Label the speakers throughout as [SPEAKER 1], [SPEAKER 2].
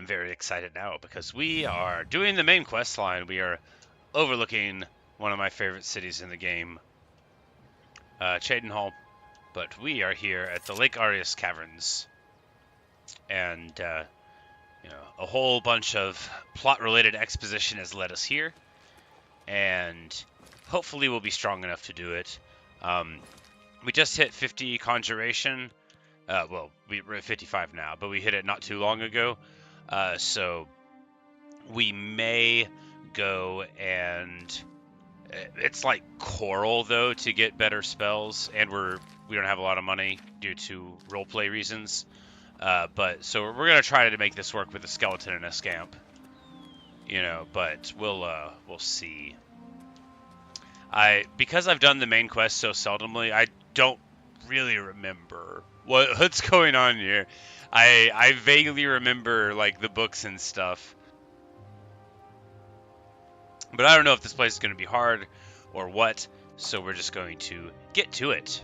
[SPEAKER 1] I'm very excited now because we are doing the main quest line. We are overlooking one of my favorite cities in the game, Cheydinhal, but we are here at the Lake Arrius Caverns, and a whole bunch of plot-related exposition has led us here, and hopefully we'll be strong enough to do it. We just hit 50 conjuration. Well, we're at 55 now, but we hit it not too long ago. So we may go and it's like coral though to get better spells, and we don't have a lot of money due to roleplay reasons. But so we're gonna try to make this work with a skeleton and a scamp, But we'll see. Because I've done the main quest so seldomly, I don't really remember what's going on here. I vaguely remember like the books and stuff, but I don't know if this place is going to be hard or what. So we're just going to get to it.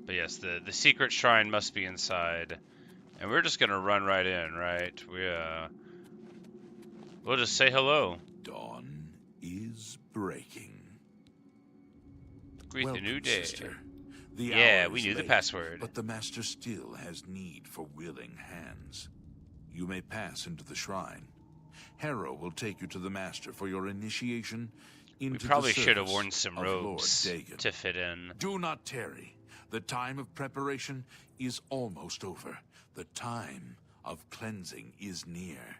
[SPEAKER 1] But yes, the secret shrine must be inside, and we're just gonna run right in, right? We'll just say hello.
[SPEAKER 2] Dawn is breaking.
[SPEAKER 1] Greet the new day.
[SPEAKER 2] Sister.
[SPEAKER 1] Yeah, we knew the password.
[SPEAKER 2] But the master still has need for willing hands. You may pass into the shrine. Harrow will take you to the master for your initiation into
[SPEAKER 1] We probably
[SPEAKER 2] the
[SPEAKER 1] should have
[SPEAKER 2] service
[SPEAKER 1] worn some
[SPEAKER 2] of
[SPEAKER 1] robes
[SPEAKER 2] Lord Dagon.
[SPEAKER 1] to fit in.
[SPEAKER 2] Do not tarry. The time of preparation is almost over. The time of cleansing is near.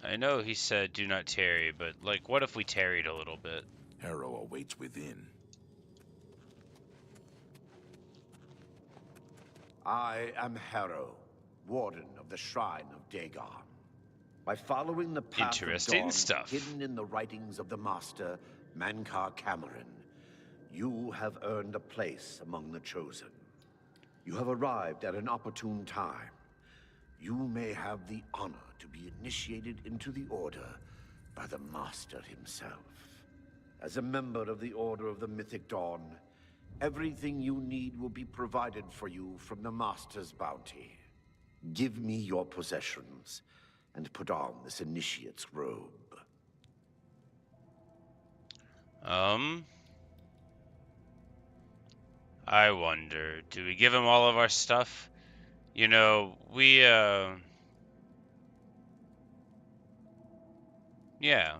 [SPEAKER 1] I know he said do not tarry, but like, what if we tarried a little bit?
[SPEAKER 2] Harrow awaits within.
[SPEAKER 3] I am Harrow, warden of the Shrine of Dagon. By following the path
[SPEAKER 1] Interesting
[SPEAKER 3] of dawn
[SPEAKER 1] stuff.
[SPEAKER 3] hidden in the writings of the master, Mankar Cameron, you have earned a place among the chosen. You have arrived at an opportune time. You may have the honor to be initiated into the Order by the Master himself. As a member of the Order of the Mythic Dawn, everything you need will be provided for you from the Master's bounty. Give me your possessions, and put on this initiate's robe.
[SPEAKER 1] I wonder, do we give him all of our stuff? Yeah,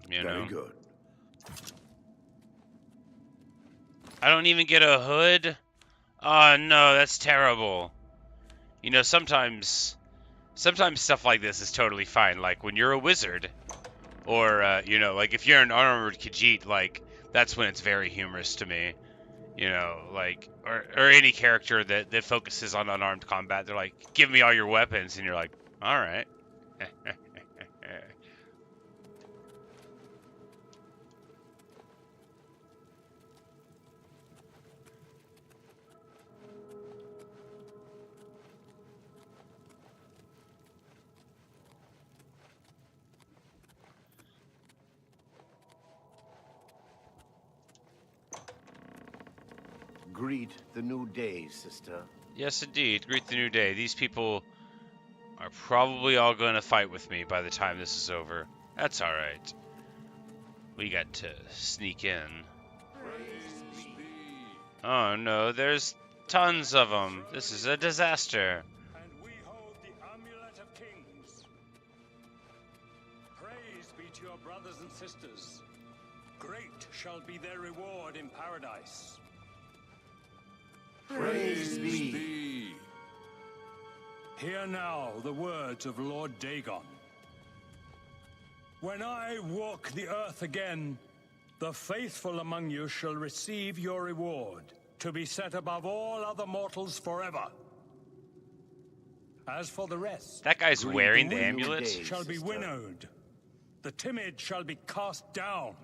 [SPEAKER 3] Very good.
[SPEAKER 1] I don't even get a hood? Oh no, that's terrible. Sometimes stuff like this is totally fine. Like when you're a wizard, or like if you're an unarmored Khajiit, like that's when it's very humorous to me. Like or any character that focuses on unarmed combat. They're like, give me all your weapons, and you're like, all right.
[SPEAKER 3] Greet the new day, sister.
[SPEAKER 1] Yes, indeed. Greet the new day. These people are probably all going to fight with me by the time this is over. That's all right. We got to sneak in. Oh no, there's tons of them. This is a disaster.
[SPEAKER 4] And we hold the amulet of kings. Praise be to your brothers and sisters. Great shall be their reward in paradise.
[SPEAKER 3] Praise be.
[SPEAKER 4] Hear now the words of Lord Dagon. When I walk the earth again, the faithful among you shall receive your reward, to be set above all other mortals forever. As for the rest,
[SPEAKER 1] That guy's wearing the
[SPEAKER 3] the new
[SPEAKER 1] amulet?
[SPEAKER 3] day.
[SPEAKER 4] shall be
[SPEAKER 3] sister.
[SPEAKER 4] winnowed. The timid shall be cast down.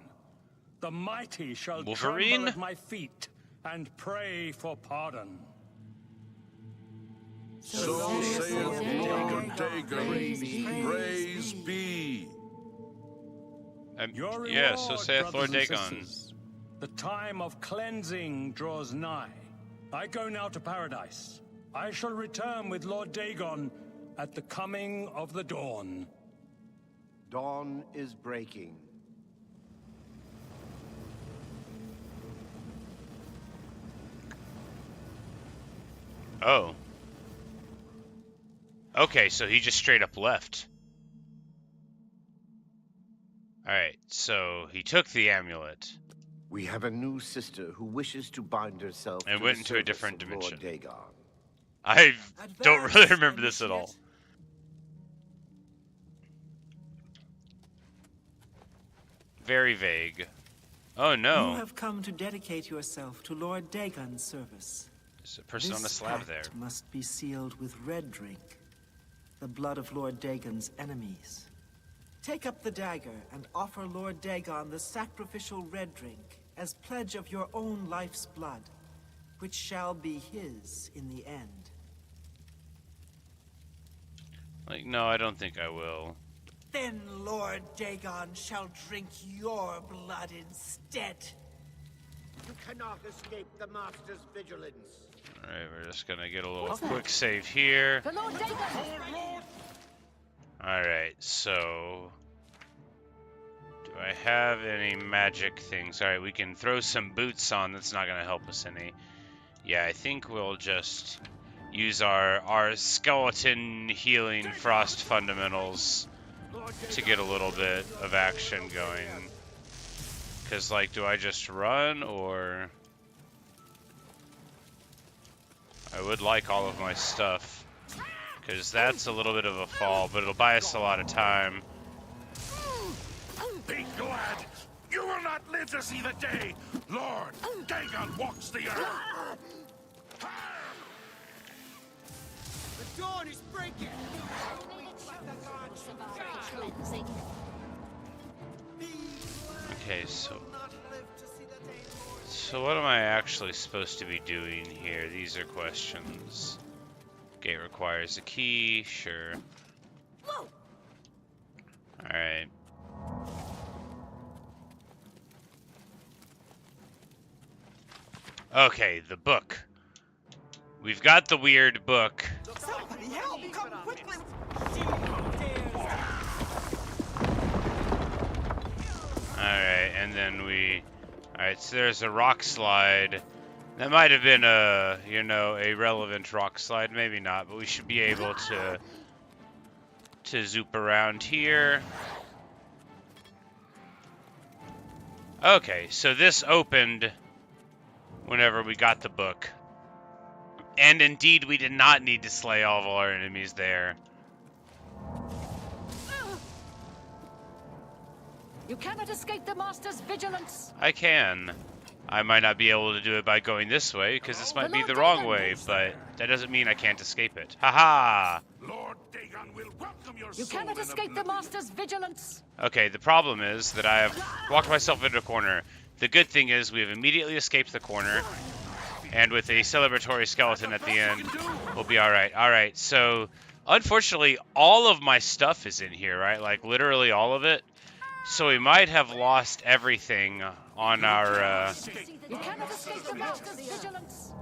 [SPEAKER 4] The mighty shall
[SPEAKER 1] Wolverine?
[SPEAKER 4] tremble at my feet and pray for pardon.
[SPEAKER 2] So saith Lord Dagon, praise be.
[SPEAKER 4] Your
[SPEAKER 1] yeah,
[SPEAKER 4] reward,
[SPEAKER 1] so saith Lord
[SPEAKER 4] brothers and
[SPEAKER 1] Dagon.
[SPEAKER 4] sisters. The time of cleansing draws nigh. I go now to paradise. I shall return with Lord Dagon at the coming of the dawn.
[SPEAKER 3] Dawn is breaking.
[SPEAKER 1] Oh. Okay, so he just straight up left. Alright, so he took the amulet.
[SPEAKER 3] We have a new sister who wishes to bind herself
[SPEAKER 1] And
[SPEAKER 3] to
[SPEAKER 1] went
[SPEAKER 3] the
[SPEAKER 1] into a
[SPEAKER 3] service
[SPEAKER 1] different
[SPEAKER 3] of
[SPEAKER 1] dimension.
[SPEAKER 3] Lord Dagon.
[SPEAKER 1] I don't really remember this at all. Very vague. Oh no.
[SPEAKER 5] You have come to dedicate yourself to Lord Dagon's service.
[SPEAKER 1] There's a person on the
[SPEAKER 5] This
[SPEAKER 1] slab there.
[SPEAKER 5] pact must be sealed with red drink, the blood of Lord Dagon's enemies. Take up the dagger and offer Lord Dagon the sacrificial red drink as pledge of your own life's blood, which shall be his in the end.
[SPEAKER 1] Like, no, I don't think I will.
[SPEAKER 5] Then Lord Dagon shall drink your blood instead.
[SPEAKER 3] You cannot escape the Master's vigilance.
[SPEAKER 1] Alright, we're just gonna get a little quick save here.
[SPEAKER 6] For Lord Dagon!
[SPEAKER 1] Alright, so... do I have any magic things? Alright, we can throw some boots on. That's not gonna help us any. Yeah, I think we'll just use our skeleton healing frost fundamentals to get a little bit of action going. Because, like, do I just run, or... I would like all of my stuff, because that's a little bit of a fall, but it'll buy us a lot of time.
[SPEAKER 2] Be glad! You will not live to see the day! Lord Dagon walks the earth!
[SPEAKER 7] The dawn is breaking!
[SPEAKER 6] Cleansing.
[SPEAKER 1] Okay, so what am I actually supposed to be doing here? These are questions. Gate requires a key, sure. Alright. Okay, the book. We've got the weird book.
[SPEAKER 5] Somebody help! Come quickly!
[SPEAKER 1] Alright, and then we... Alright, so there's a rock slide. That might have been a, you know, a relevant rock slide. Maybe not, but we should be able to zoop around here. Okay, so this opened whenever we got the book. And indeed, we did not need to slay all of our enemies there.
[SPEAKER 6] You cannot escape the Master's vigilance.
[SPEAKER 1] I can. I might not be able to do it by going this way, because this might be the wrong way, but that doesn't mean I can't escape it. Haha!
[SPEAKER 2] Lord Dagon will welcome your
[SPEAKER 6] You
[SPEAKER 2] soul
[SPEAKER 6] cannot
[SPEAKER 2] in
[SPEAKER 6] escape the
[SPEAKER 2] oblivion.
[SPEAKER 6] Master's vigilance.
[SPEAKER 1] Okay, the problem is that I have walked myself into a corner. The good thing is we have immediately escaped the corner, and with a celebratory skeleton at the end, we'll be alright. Alright, so unfortunately, all of my stuff is in here, right? Like, literally all of it. So we might have lost everything on our,
[SPEAKER 6] You cannot escape the Master's vigilance.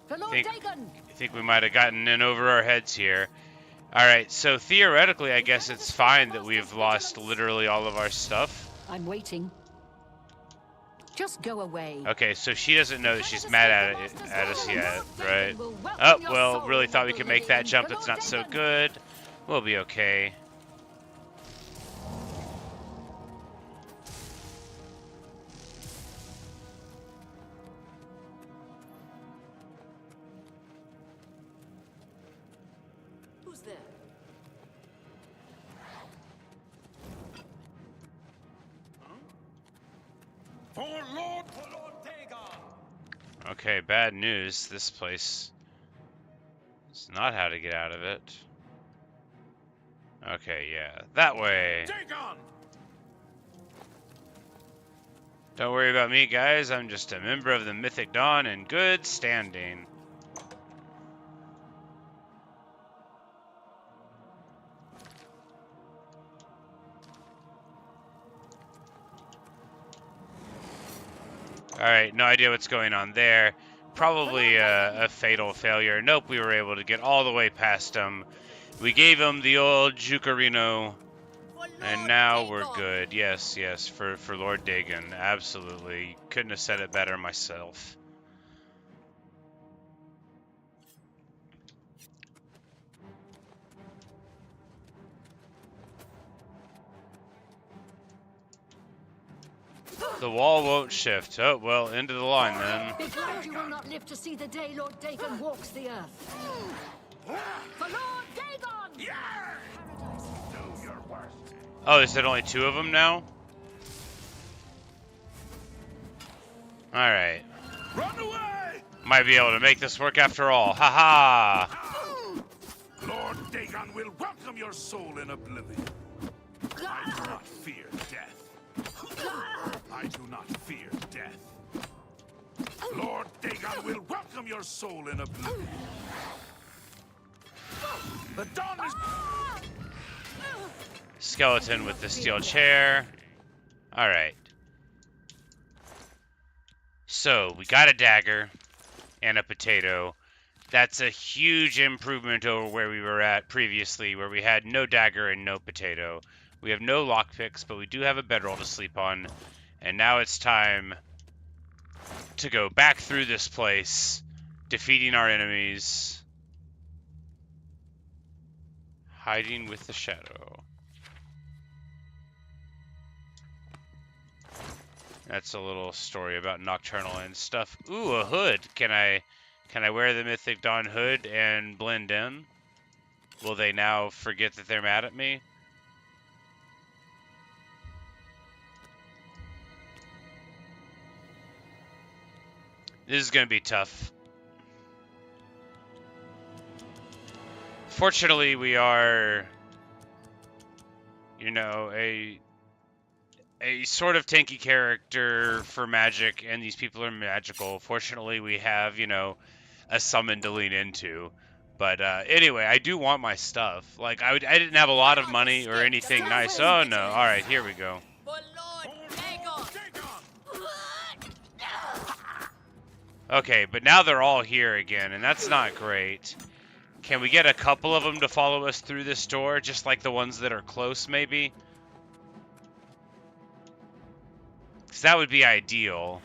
[SPEAKER 6] For Lord Dagon!
[SPEAKER 1] I think we might have gotten in over our heads here. Alright, so theoretically, I guess it's fine that we've lost literally all of our stuff.
[SPEAKER 6] I'm waiting. Just go away.
[SPEAKER 1] Okay, so she doesn't know that she's mad at us yet, right? Oh, well, really thought we could make that jump. It's not so good. We'll be okay.
[SPEAKER 6] Who's there?
[SPEAKER 2] For Lord
[SPEAKER 4] Dagon!
[SPEAKER 1] Okay, bad news. This place is not how to get out of it. Okay, yeah, that way.
[SPEAKER 2] Dagon!
[SPEAKER 1] Don't worry about me, guys. I'm just a member of the Mythic Dawn in good standing. Alright, no idea what's going on there. Probably a fatal failure. Nope, we were able to get all the way past him. We gave him the old Jucarino, and now we're good. Yes, yes, for Lord Dagon. Absolutely. Couldn't have said it better myself. The wall won't shift. Oh, well, into the line then.
[SPEAKER 6] Be glad you will not live to see the day Lord Dagon walks the earth. For Lord Dagon!
[SPEAKER 1] Oh, is it only 2 of them now? Alright.
[SPEAKER 2] Run away!
[SPEAKER 1] Might be able to make this work after all. Ha ha!
[SPEAKER 2] Lord Dagon will welcome your soul in oblivion. I do not fear death. I do not fear death. Lord Dagon will welcome your soul in oblivion. The dawn is...
[SPEAKER 1] Skeleton with the steel chair. Alright. So, we got a dagger and a potato. That's a huge improvement over where we were at previously, where we had no dagger and no potato. We have no lockpicks, but we do have a bedroll to sleep on. And now it's time to go back through this place, defeating our enemies. Hiding with the shadow. That's a little story about Nocturnal and stuff. Ooh, a hood. Can I wear the Mythic Dawn hood and blend in? Will they now forget that they're mad at me? This is going to be tough. Fortunately, we are, you know, a sort of tanky character for magic, and these people are magical. Fortunately, we have, you know, a summon to lean into. But anyway, I do want my stuff. Like, I didn't have a lot of money or anything nice. Oh, no. All right, here we go. Okay, but now they're all here again, and that's not great. Can we get a couple of them to follow us through this door, just like the ones that are close, maybe? Because that would be ideal.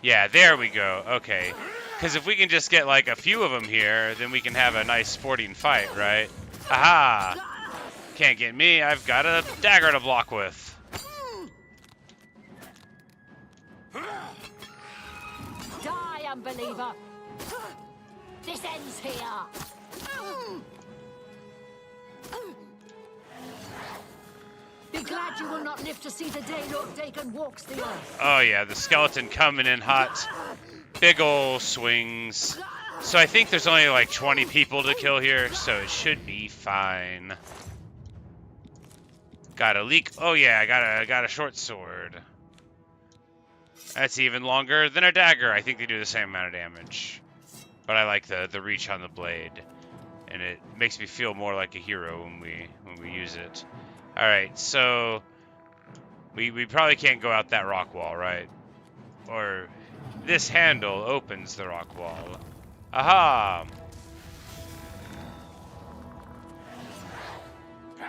[SPEAKER 1] Yeah, there we go. Okay. Because if we can just get, like, a few of them here, then we can have a nice sporting fight, right? Aha! Can't get me. I've got a dagger to block with.
[SPEAKER 6] Die, unbeliever! This ends here! Be glad you will not live to see the day Lord Dagon walks the earth.
[SPEAKER 1] Oh yeah, the skeleton coming in hot. Big ol' swings. So I think there's only like 20 people to kill here, so it should be fine. Got a leak. Oh yeah, I got a short sword. That's even longer than a dagger. I think they do the same amount of damage. But I like the reach on the blade. And it makes me feel more like a hero when we use it. Alright, so we probably can't go out that rock wall, right? Or this handle opens the rock wall. Aha!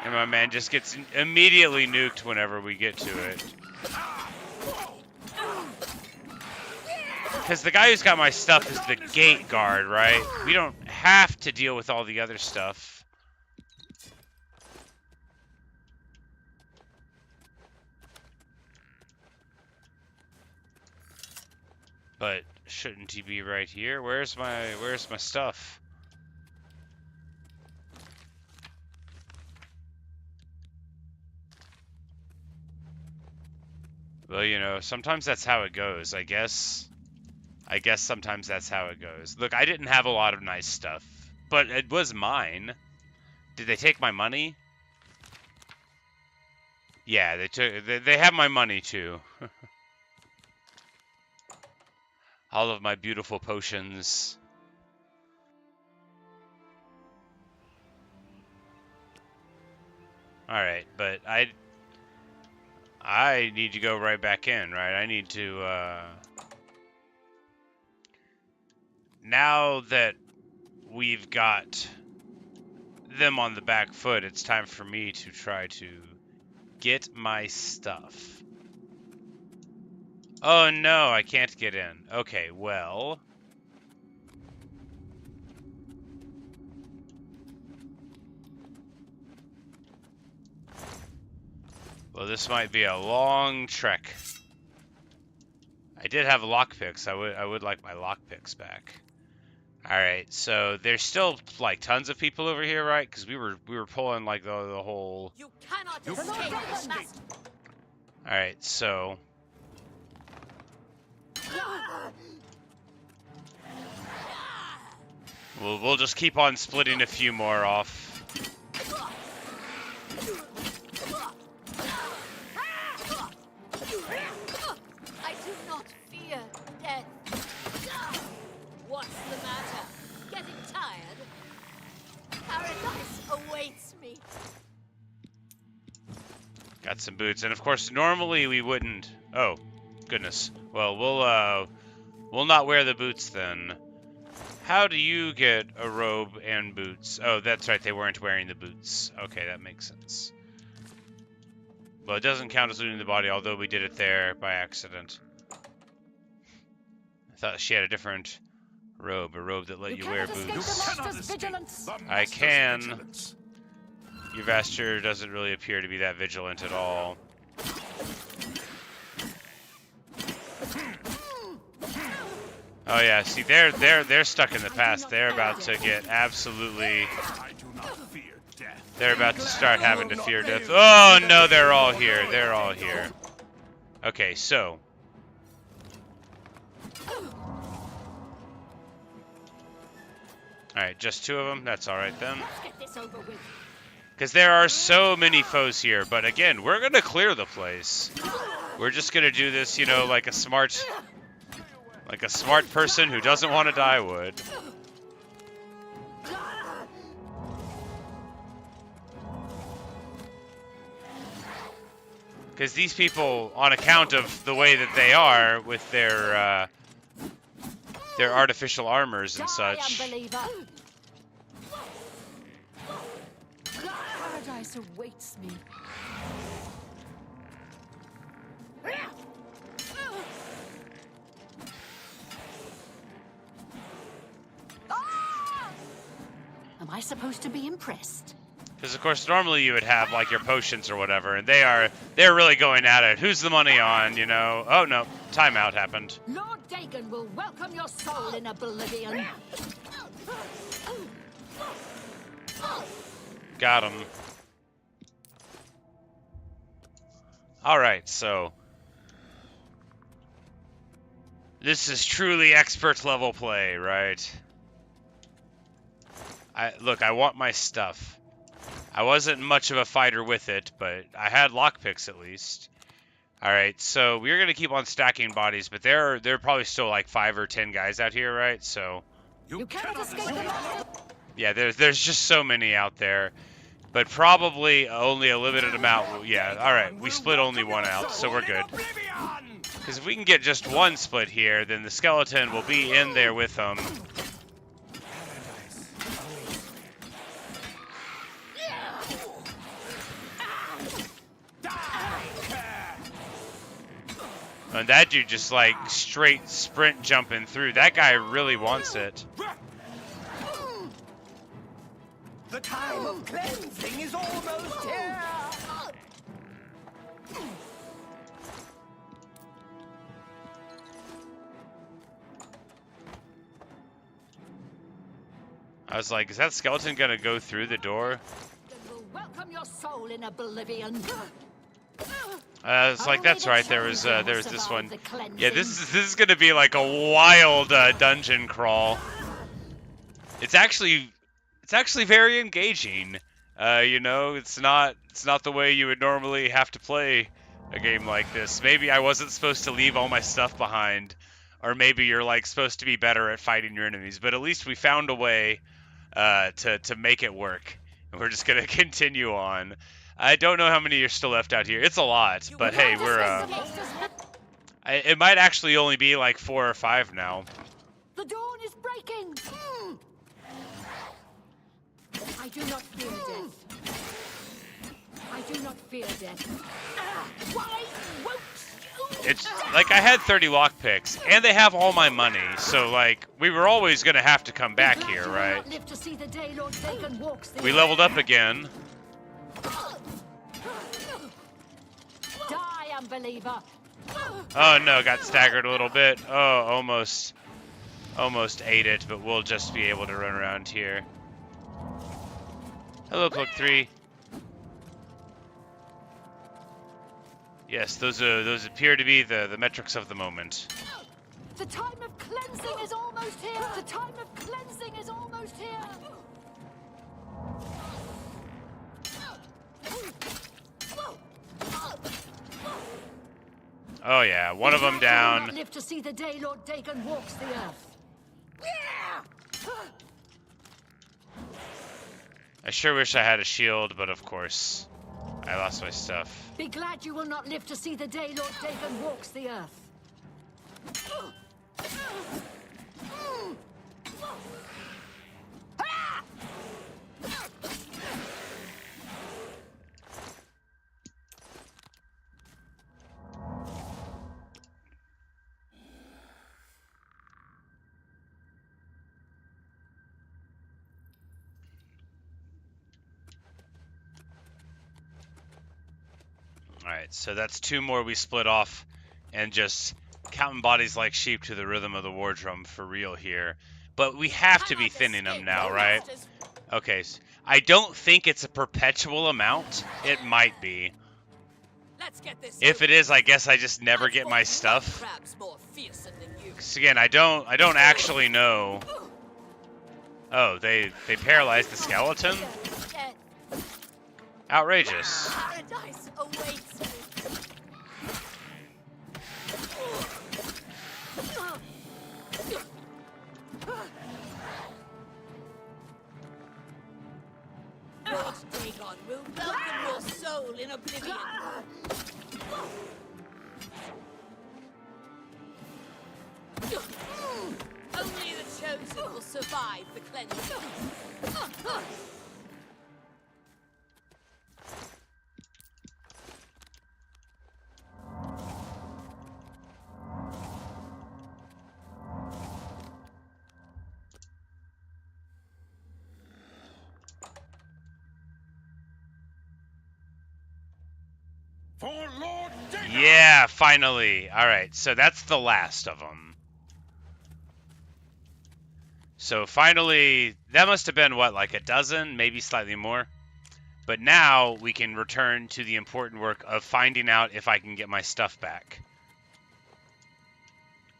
[SPEAKER 1] And my man just gets immediately nuked whenever we get to it. Because the guy who's got my stuff is the gate guard, right? We don't have to deal with all the other stuff. But shouldn't he be right here? Where's my stuff? Well, you know, sometimes that's how it goes, I guess. I guess sometimes that's how it goes. Look, I didn't have a lot of nice stuff, but it was mine. Did they take my money? Yeah, they have my money too. All of my beautiful potions. Alright, but I I need to go right back in, right? I need to, now that we've got them on the back foot, it's time for me to try to get my stuff. Oh no, I can't get in. Okay, well... Well, this might be a long trek. I did have lockpicks. I would like my lockpicks back. All right, so there's still like tons of people over here, right? Because we were pulling like the whole.
[SPEAKER 6] You cannot escape.
[SPEAKER 1] All right, so. We'll just keep on splitting a few more off.
[SPEAKER 6] I do not fear death. What's the matter? Getting tired? Paradise awaits me.
[SPEAKER 1] Got some boots, and of course, normally we wouldn't. Oh, goodness. Well, we'll not wear the boots then. How do you get a robe and boots? Oh, that's right. They weren't wearing the boots. Okay, that makes sense. Well, it doesn't count as looting the body, although we did it there by accident. I thought she had a different robe, a robe that let you wear boots. I can. Your Vaster doesn't really appear to be that vigilant at all. Oh yeah, see, they're stuck in the past. They're about to get absolutely. They're about to start having to fear death. Oh no, they're all here. They're all here. Okay, so. Alright, just two of them? That's alright then. Because there are so many foes here, but again, we're going to clear the place. We're just going to do this, you know, like a smart person who doesn't want to die would. Because these people, on account of the way that they are with their artificial armors and such.
[SPEAKER 6] Paradise awaits me. Am I supposed to be impressed?
[SPEAKER 1] Because of course normally you would have like your potions or whatever, and they're really going at it. Who's the money on, you know? Oh no, timeout happened.
[SPEAKER 6] Lord Dagon will welcome your soul in Oblivion.
[SPEAKER 1] Got him. Alright, so this is truly expert level play, right? Look, I want my stuff. I wasn't much of a fighter with it, but I had lockpicks at least. Alright, so we're going to keep on stacking bodies, but there are probably still like 5 or 10 guys out here, right? So
[SPEAKER 6] You cannot escape the master.
[SPEAKER 1] yeah, there's just so many out there. But probably only a limited amount. Yeah, alright, we split only one out, so we're good. Because if we can get just one split here, then the skeleton will be in there with them. And that dude just like straight sprint jumping through. That guy really wants it.
[SPEAKER 7] The time of cleansing is almost here.
[SPEAKER 1] I was like, is that skeleton gonna go through the door?
[SPEAKER 6] Will welcome your soul in Oblivion.
[SPEAKER 1] It's like, that's right. There was this one. Yeah, this is gonna be like a wild dungeon crawl. It's actually very engaging. You know, it's not the way you would normally have to play a game like this. Maybe I wasn't supposed to leave all my stuff behind, or maybe you're like supposed to be better at fighting your enemies. But at least we found a way to make it work, and we're just gonna continue on. I don't know how many are still left out here. It's a lot, but hey, we're it might actually only be like 4 or 5 now.
[SPEAKER 6] The dawn is breaking. I do not fear death. I do not fear death. Why won't you?
[SPEAKER 1] It's like I had 30 lockpicks, and they have all my money, so like we were always gonna have to come back here, right?
[SPEAKER 6] Live to see the day Lord Dagon walks the
[SPEAKER 1] We leveled up again.
[SPEAKER 6] Die, unbeliever.
[SPEAKER 1] Oh no, got staggered a little bit. Oh, almost ate it, but we'll just be able to run around here. Hello, Plug 3. Yes, those appear to be the metrics of the moment.
[SPEAKER 6] The time of cleansing is almost here. The time of cleansing is almost here.
[SPEAKER 1] Oh yeah, one of them
[SPEAKER 6] Will
[SPEAKER 1] down.
[SPEAKER 6] not live to see the day Lord Dagon walks the earth.
[SPEAKER 1] I sure wish I had a shield, but of course, I lost my stuff.
[SPEAKER 6] Be glad you will not live to see the day Lord Dagon walks the earth.
[SPEAKER 1] Alright, so that's 2 more we split off and just counting bodies like sheep to the rhythm of the war drum for real here. But we have to be thinning them now, right? Okay, so I don't think it's a perpetual amount. It might be.
[SPEAKER 8] Let's get this.
[SPEAKER 1] If it is, I guess I just never get my stuff. Because again, I don't actually know. Oh, they paralyzed the skeleton? Outrageous.
[SPEAKER 8] Paradise awaits me. Lord Dagon will welcome your soul in Oblivion. Only the chosen will survive the cleansing.
[SPEAKER 2] For Lord Dagon!
[SPEAKER 1] Yeah, finally. Alright, so that's the last of them. So finally, that must have been, what, like a dozen? Maybe slightly more? But now we can return to the important work of finding out if I can get my stuff back.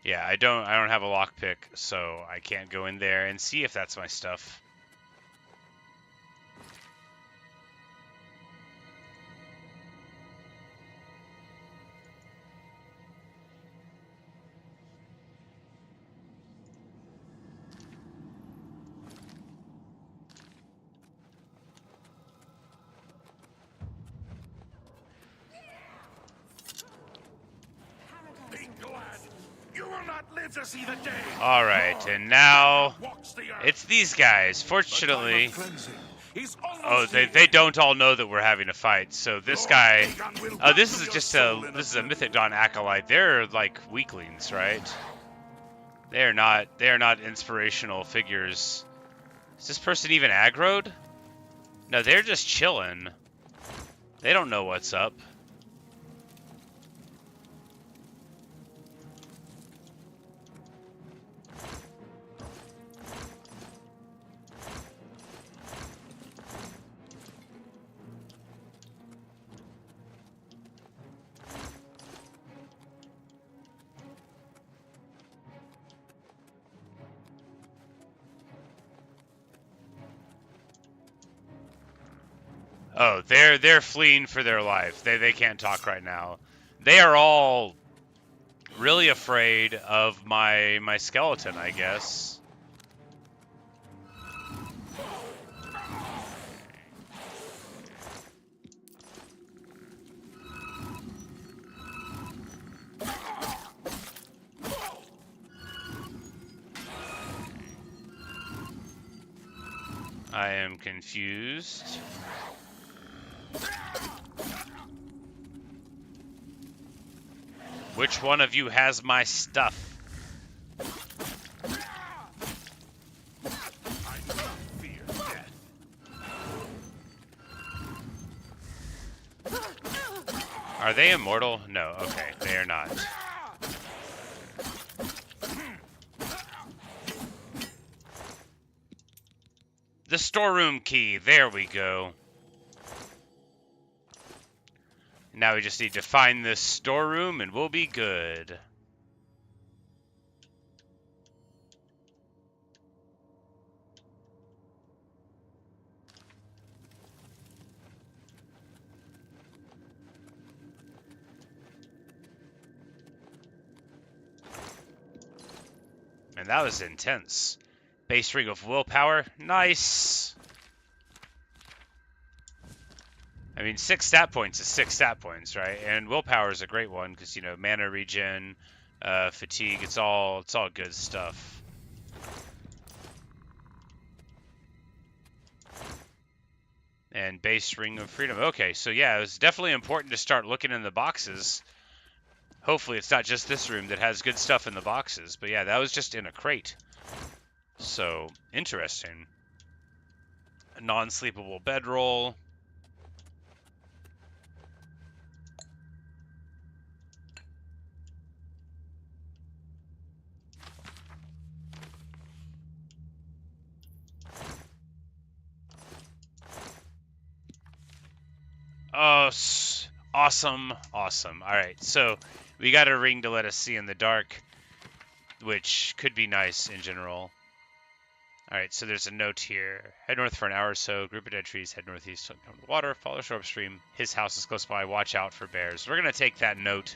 [SPEAKER 1] Yeah, I don't have a lockpick, so I can't go in there and see if that's my stuff.
[SPEAKER 2] Be glad. You will not live to see the day.
[SPEAKER 1] All right, and now
[SPEAKER 2] Walks the earth.
[SPEAKER 1] it's these guys.
[SPEAKER 2] The
[SPEAKER 1] Fortunately,
[SPEAKER 2] time of cleansing is
[SPEAKER 1] oh,
[SPEAKER 2] almost
[SPEAKER 1] they
[SPEAKER 2] here.
[SPEAKER 1] don't all know that we're having a fight. So this
[SPEAKER 2] Lord
[SPEAKER 1] guy,
[SPEAKER 2] Dagon will
[SPEAKER 1] oh, this
[SPEAKER 2] welcome
[SPEAKER 1] is
[SPEAKER 2] your
[SPEAKER 1] just
[SPEAKER 2] soul
[SPEAKER 1] a
[SPEAKER 2] in
[SPEAKER 1] this is a
[SPEAKER 2] Oblivion.
[SPEAKER 1] Mythic Dawn acolyte. They're like weaklings, right? They are not inspirational figures. Is this person even aggroed? No, they're just chilling. They don't know what's up. Oh, they're fleeing for their life. They can't talk right now. They are all really afraid of my skeleton, I guess. I am confused. Which one of you has my stuff?
[SPEAKER 2] I do not fear death.
[SPEAKER 1] Are they immortal? No, okay, they are not. The storeroom key, there we go. Now we just need to find this storeroom and we'll be good. And that was intense. Base ring of willpower, nice. I mean, 6 stat points is 6 stat points, right? And willpower is a great one because, you know, mana regen, fatigue, it's all good stuff. And base ring of freedom. Okay, so yeah, it was definitely important to start looking in the boxes. Hopefully it's not just this room that has good stuff in the boxes. But yeah, that was just in a crate. So, interesting. A non-sleepable bedroll. Oh, awesome, awesome. All right, so we got a ring to let us see in the dark, which could be nice in general. All right, so there's a note here. Head north for an hour or so. Group of dead trees. Head northeast to the water. Follow the shore upstream. His house is close by. Watch out for bears. We're going to take that note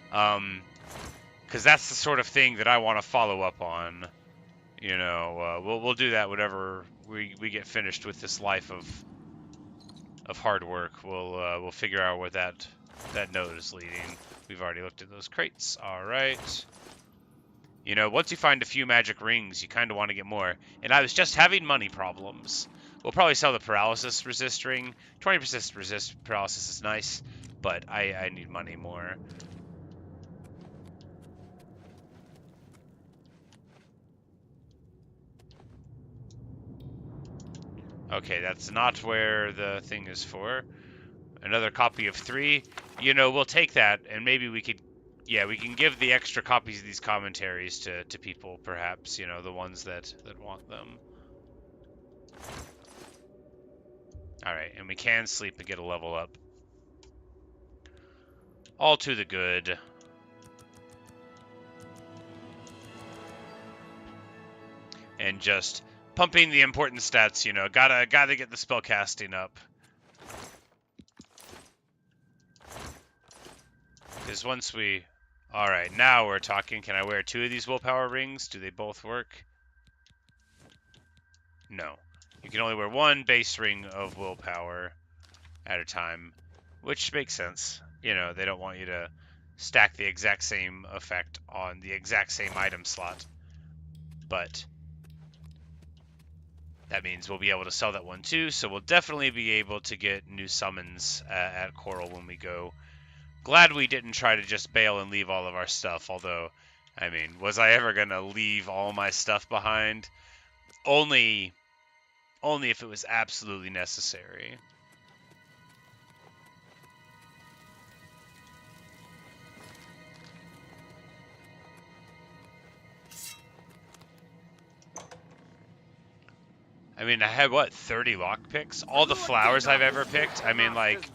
[SPEAKER 1] because that's the sort of thing that I want to follow up on. You know, we'll do that whenever we get finished with this life of hard work. We'll figure out where that note is leading. We've already looked at those crates. All right. You know, once you find a few magic rings, you kind of want to get more. And I was just having money problems. We'll probably sell the paralysis resist ring. 20% resist paralysis is nice, but I need money more. Okay, that's not where the thing is for. Another copy of 3. You know, we'll take that, and maybe we could... Yeah, we can give the extra copies of these commentaries to people, perhaps, you know, the ones that want them. Alright, and we can sleep and get a level up. All to the good. And just pumping the important stats, you know, gotta get the spellcasting up. Because once we... Alright, now we're talking. Can I wear 2 of these willpower rings? Do they both work? No. You can only wear 1 base ring of willpower at a time, which makes sense. You know, they don't want you to stack the exact same effect on the exact same item slot. But that means we'll be able to sell that one too, so we'll definitely be able to get new summons at Coral when we go. Glad we didn't try to just bail and leave all of our stuff, although, I mean, was I ever going to leave all my stuff behind? Only if it was absolutely necessary. I mean, I had, what, 30 lockpicks? All the flowers I've ever picked? I mean, like...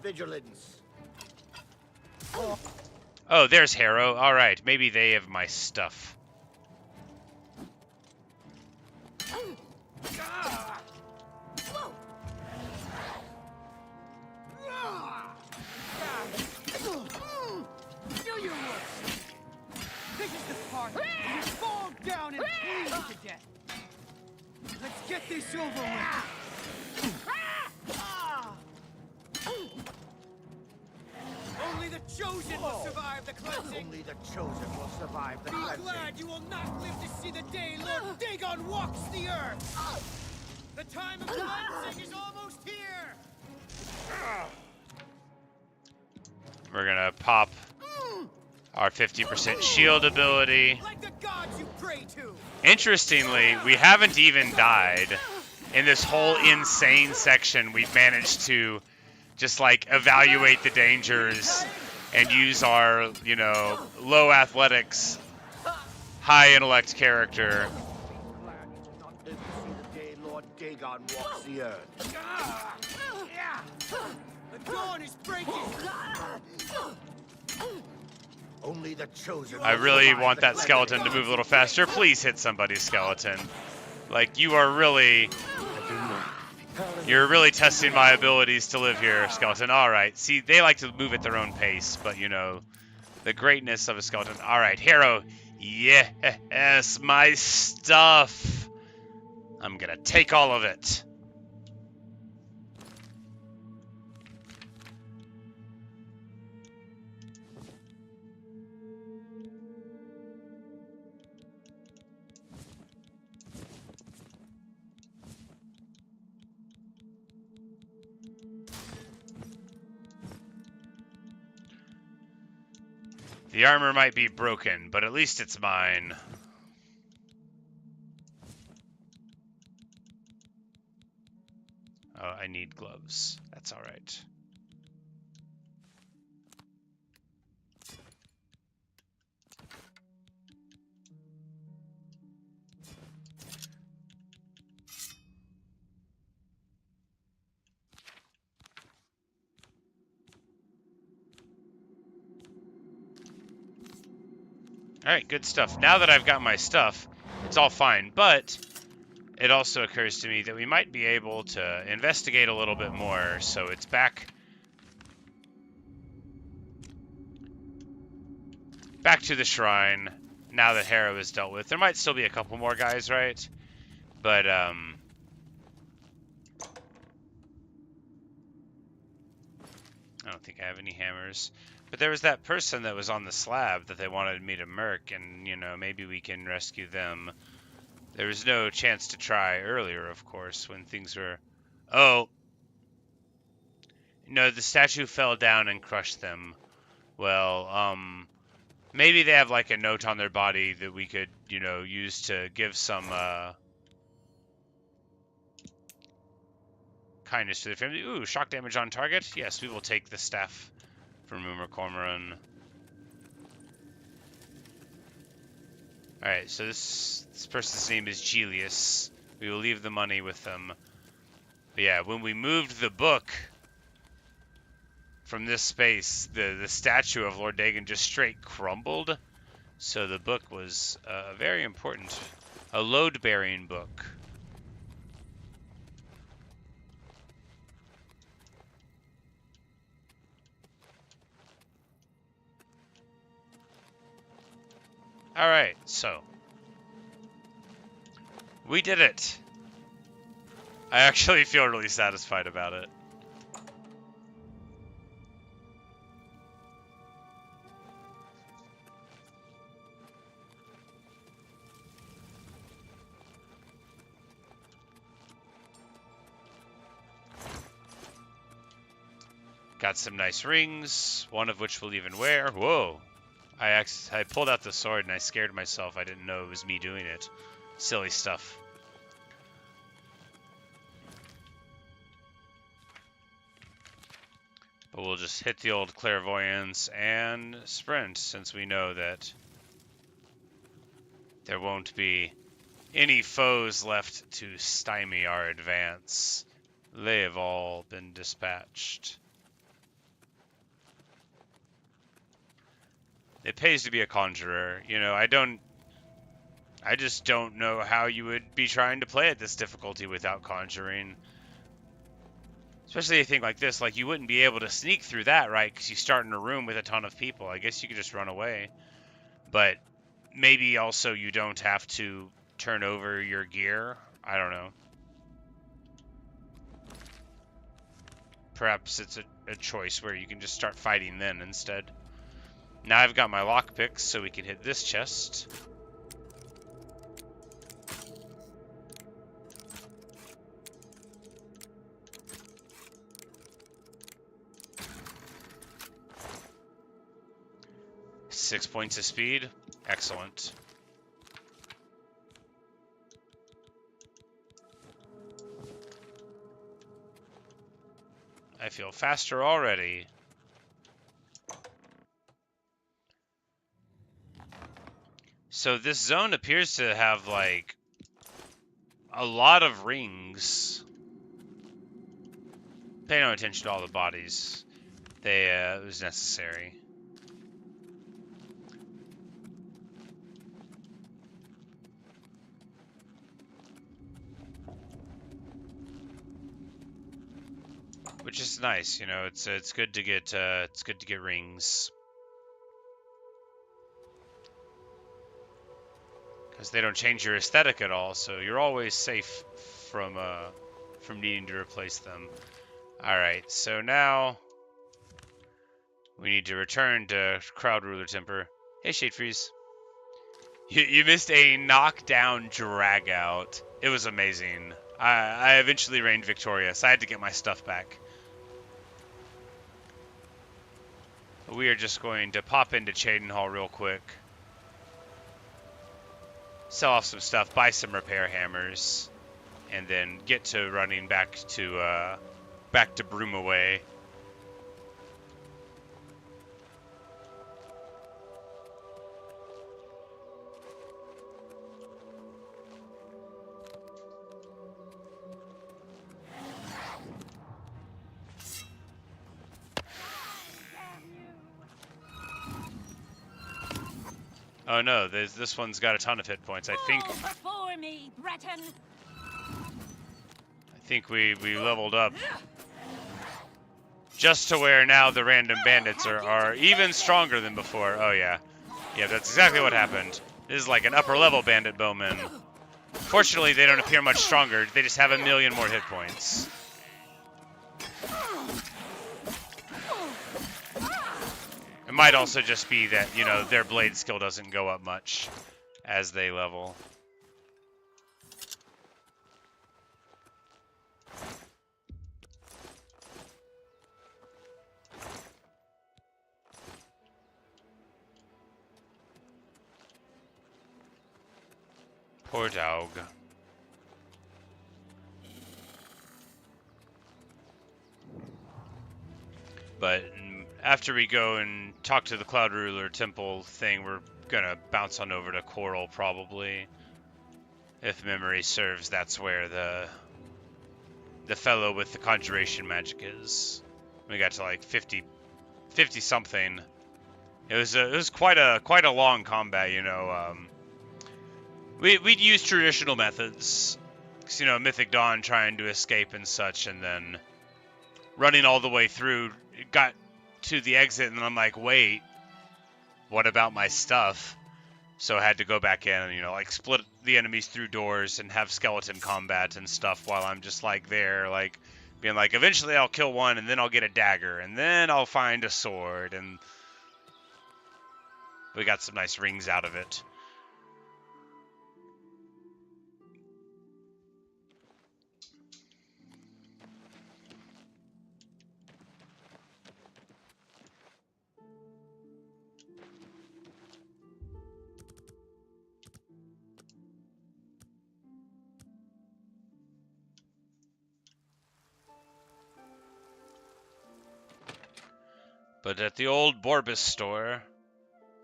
[SPEAKER 1] Oh, there's Harrow. Alright, maybe they have my stuff.
[SPEAKER 8] Do your work. This is the part where you fall down and bleed to death. Let's get this over with. Only the chosen will survive the cleansing.
[SPEAKER 7] Only the chosen will survive the
[SPEAKER 8] Be
[SPEAKER 7] cleansing.
[SPEAKER 8] glad you will not live to see the day Lord Dagon walks the earth. The time of cleansing is almost here!
[SPEAKER 1] We're gonna pop our 50% shield ability.
[SPEAKER 8] Like the gods you pray to!
[SPEAKER 1] Interestingly, we haven't even died. In this whole insane section, we've managed to just like evaluate the dangers and use our, you know, low athletics, high intellect character.
[SPEAKER 3] Glad you did not live to see the day Lord Dagon walks the earth.
[SPEAKER 8] The dawn is breaking!
[SPEAKER 3] Only the chosen.
[SPEAKER 1] I really want that skeleton to move a little faster. Please hit somebody, skeleton. Like, you're really testing my abilities to live here, skeleton. Alright, see, they like to move at their own pace, but, you know, the greatness of a skeleton. Alright, hero. Yes, my stuff. I'm gonna take all of it. The armor might be broken, but at least it's mine. Oh, I need gloves. That's all right. Alright, good stuff. Now that I've got my stuff, it's all fine, but it also occurs to me that we might be able to investigate a little bit more, so it's back to the shrine, now that Harrow is dealt with. There might still be a couple more guys, right? But, I don't think I have any hammers. But there was that person that was on the slab that they wanted me to murk, and, you know, maybe we can rescue them. There was no chance to try earlier, of course, when things were... Oh! No, the statue fell down and crushed them. Well, maybe they have, like, a note on their body that we could, you know, use to give some, kindness to their family. Ooh, shock damage on target? Yes, we will take the staff from Umar Cormoran. Alright, so this person's name is Gelius. We will leave the money with them. But yeah, when we moved the book from this space, the statue of Lord Dagon just straight crumbled. So the book was very important. A load-bearing book. Alright, so we did it. I actually feel really satisfied about it. Got some nice rings, one of which we'll even wear. Whoa. I pulled out the sword and I scared myself. I didn't know it was me doing it. Silly stuff. But we'll just hit the old clairvoyance and sprint, since we know that there won't be any foes left to stymie our advance. They have all been dispatched. It pays to be a conjurer. You know, I just don't know how you would be trying to play at this difficulty without conjuring. Especially a thing like this, like you wouldn't be able to sneak through that, right? Because you start in a room with a ton of people. I guess you could just run away. But maybe also you don't have to turn over your gear. I don't know. Perhaps it's a choice where you can just start fighting then instead. Now I've got my lockpicks, so we can hit this chest. 6 points of speed. Excellent. I feel faster already. So this zone appears to have, like, a lot of rings. Pay no attention to all the bodies. It was necessary. Which is nice, you know. It's good to get rings, because they don't change your aesthetic at all. So you're always safe from needing to replace them. All right, so now we need to return to Crowd Ruler Temper. Hey, Shade Freeze. You missed a knockdown drag out. It was amazing. I eventually reigned victorious. I had to get my stuff back. We are just going to pop into Cheydinhal real quick. Sell off some stuff, buy some repair hammers, and then get to running back to Broomaway. Oh no, this one's got a ton of hit points. I think
[SPEAKER 6] before me, Breton.
[SPEAKER 1] I think we leveled up just to where now the random bandits are even stronger than before. Oh yeah. Yeah, that's exactly what happened. This is like an upper level bandit bowman. Fortunately, they don't appear much stronger. They just have a million more hit points. It might also just be that, you know, their blade skill doesn't go up much as they level. Poor dog. But after we go and talk to the Cloud Ruler Temple thing, we're gonna bounce on over to Coral probably. If memory serves, that's where the fellow with the conjuration magic is. We got to like 50 something. It was quite a long combat, you know. We'd use traditional methods, 'cause, you know, Mythic Dawn trying to escape and such, and then running all the way through, got to the exit, and I'm like, wait, what about my stuff? So I had to go back in and, you know, like split the enemies through doors and have skeleton combat and stuff while I'm just like there, like being like, eventually I'll kill one and then I'll get a dagger and then I'll find a sword, and we got some nice rings out of it. But at the old Borbus store,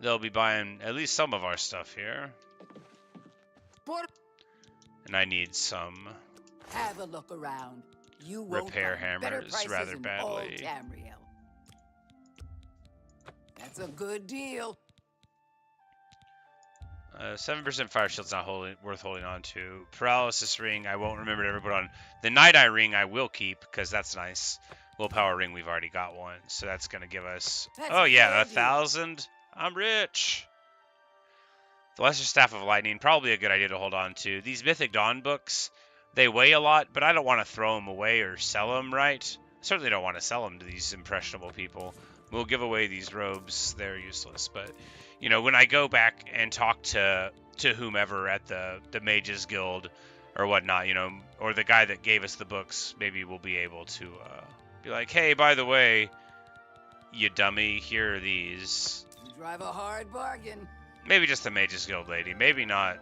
[SPEAKER 1] they'll be buying at least some of our stuff here. And I need some
[SPEAKER 6] Have a look around. You
[SPEAKER 1] repair
[SPEAKER 6] won't find better
[SPEAKER 1] hammers
[SPEAKER 6] prices
[SPEAKER 1] rather
[SPEAKER 6] in all
[SPEAKER 1] badly.
[SPEAKER 6] Tamriel. That's a good deal.
[SPEAKER 1] 7% fire shield's not worth holding on to. Paralysis ring, I won't remember to ever put on. The Night Eye ring I will keep, because that's nice. Willpower ring, we've already got one, so that's going to give us... Oh yeah, 1,000. I'm rich. The Lesser Staff of Lightning, probably a good idea to hold on to. These Mythic Dawn books, they weigh a lot, but I don't want to throw them away or sell them, right? I certainly don't want to sell them to these impressionable people. We'll give away these robes. They're useless, but... You know, when I go back and talk to whomever at the Mages Guild or whatnot, you know, or the guy that gave us the books, maybe we'll be able to be like, hey, by the way, you dummy, here are these.
[SPEAKER 9] drive a hard bargain.
[SPEAKER 1] Maybe just the Mage's Guild lady. Maybe not.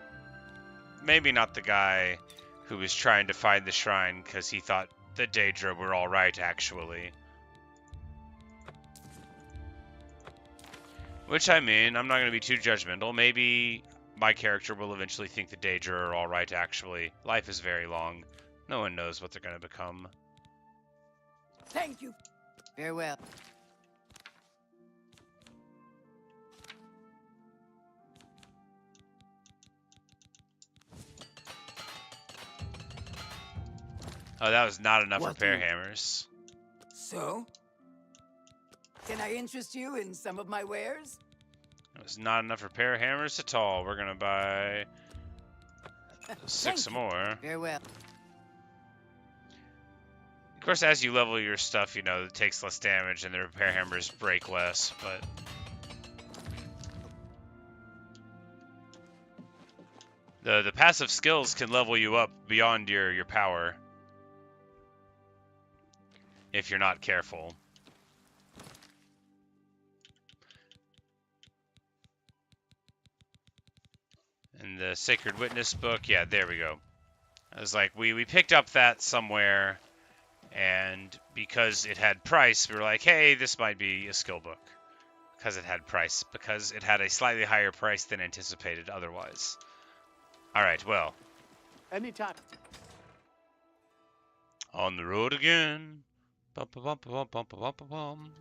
[SPEAKER 1] Maybe not the guy who was trying to find the shrine because he thought the Daedra were all right, actually. Which, I mean, I'm not going to be too judgmental. Maybe my character will eventually think the Daedra are all right, actually. Life is very long. No one knows what they're going to become.
[SPEAKER 9] Thank you. Farewell.
[SPEAKER 1] Oh, that was not enough repair hammers.
[SPEAKER 9] So? Can I interest you in some of my wares?
[SPEAKER 1] That was not enough repair hammers at all. We're going to buy 6 more.
[SPEAKER 9] Farewell.
[SPEAKER 1] Of course, as you level your stuff, you know, it takes less damage and the repair hammers break less, but... The passive skills can level you up beyond your power. If you're not careful. And the Sacred Witness book, yeah, there we go. I was like, we picked up that somewhere, and because it had price, we were like, hey, this might be a skill book. Because it had price. Because it had a slightly higher price than anticipated otherwise. Alright, well.
[SPEAKER 7] Anytime.
[SPEAKER 1] On the road again. Bum, bum, bum, bum, bum, bum, bum, bum.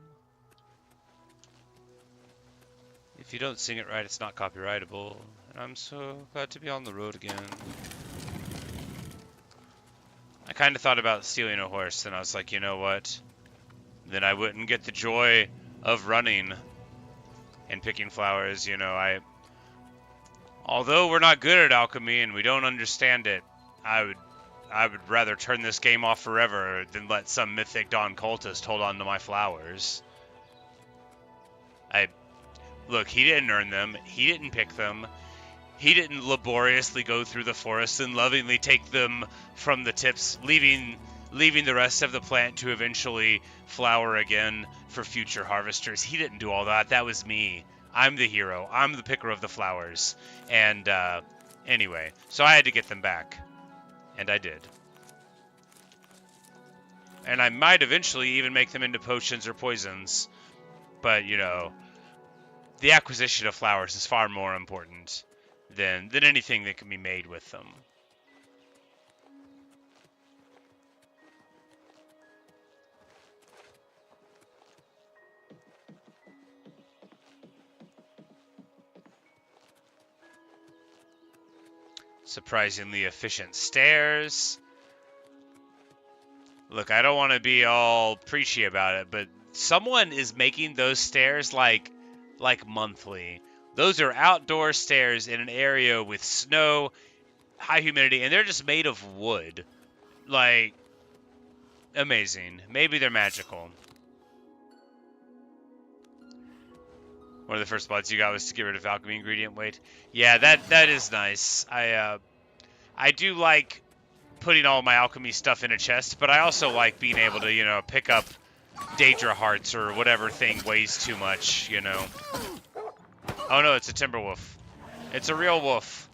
[SPEAKER 1] If you don't sing it right, it's not copyrightable. And I'm so glad to be on the road again. I kind of thought about stealing a horse, and I was like, you know what? Then I wouldn't get the joy of running and picking flowers, you know. Although we're not good at alchemy and we don't understand it, I would rather turn this game off forever than let some mythic Dawn cultist hold on to my flowers. Look, he didn't earn them. He didn't pick them. He didn't laboriously go through the forest and lovingly take them from the tips, leaving the rest of the plant to eventually flower again for future harvesters. He didn't do all that. That was me. I'm the hero. I'm the picker of the flowers. And anyway, so I had to get them back. And I did. And I might eventually even make them into potions or poisons. But, you know, the acquisition of flowers is far more important than anything that can be made with them. Surprisingly efficient stairs. Look, I don't want to be all preachy about it, but someone is making those stairs like monthly. Those are outdoor stairs in an area with snow, high humidity, and they're just made of wood. Like, amazing. Maybe they're magical. One of the first spots you got was to get rid of alchemy ingredient weight. Yeah, that is nice. I do like putting all my alchemy stuff in a chest, but I also like being able to, you know, pick up Daedra hearts or whatever thing weighs too much, you know. Oh no, it's a timber wolf. It's a real wolf.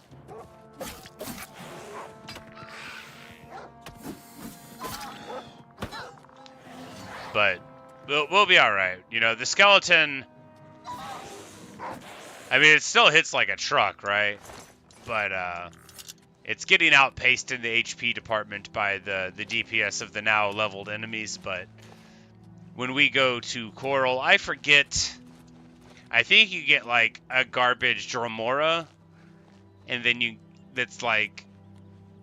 [SPEAKER 1] But we'll be alright. You know, the skeleton, I mean, it still hits like a truck, right? But it's getting outpaced in the HP department by the DPS of the now leveled enemies. But when we go to Coral, I forget. I think you get like a garbage Dromora, and then that's like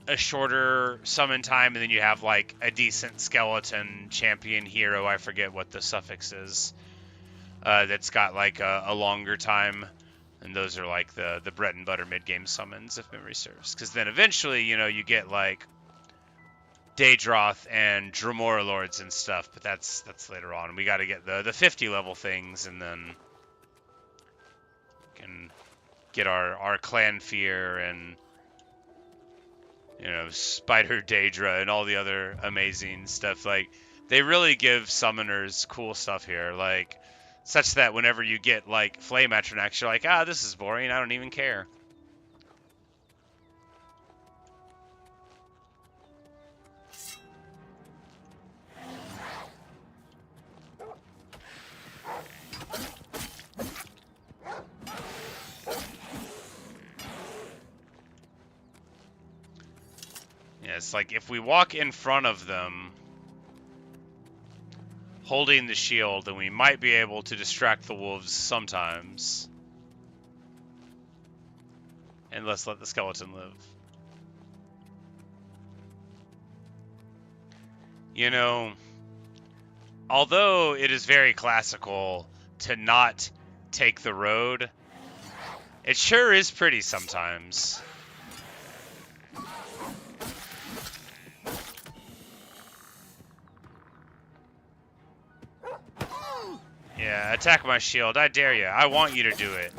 [SPEAKER 1] a shorter summon time, and then you have like a decent skeleton champion hero. I forget what the suffix is. That's got like a longer time. And those are like the bread and butter mid-game summons, if memory serves. Because then eventually, you know, you get like Daedroth and Dromora Lords and stuff. But that's later on. We got to get the 50 level things, and then we can get our Clan Fear and, you know, Spider Daedra and all the other amazing stuff. Like, they really give summoners cool stuff here. Like, Such that whenever you get, like, flame atronachs, you're like, ah, this is boring, I don't even care. Yeah, it's like, if we walk in front of them, holding the shield, then we might be able to distract the wolves sometimes. And let's let the skeleton live. You know, although it is very classical to not take the road, it sure is pretty sometimes. Yeah, attack my shield. I dare you. I want you to do it.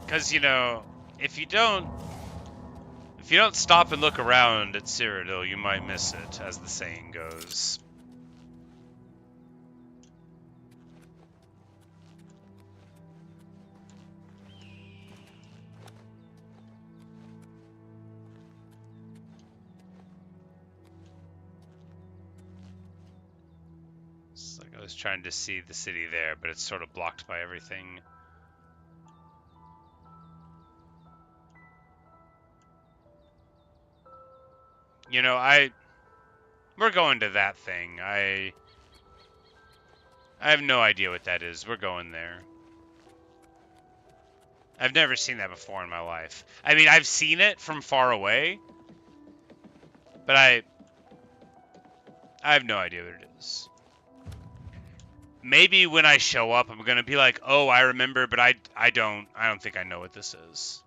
[SPEAKER 1] Because, you know, if you don't stop and look around at Cyrodiil, you might miss it, as the saying goes. It's like I was trying to see the city there, but it's sort of blocked by everything. You know, we're going to that thing. I have no idea what that is. We're going there. I've never seen that before in my life. I mean, I've seen it from far away, but I have no idea what it is. Maybe when I show up, I'm gonna be like, oh, I remember, but I don't think I know what this is.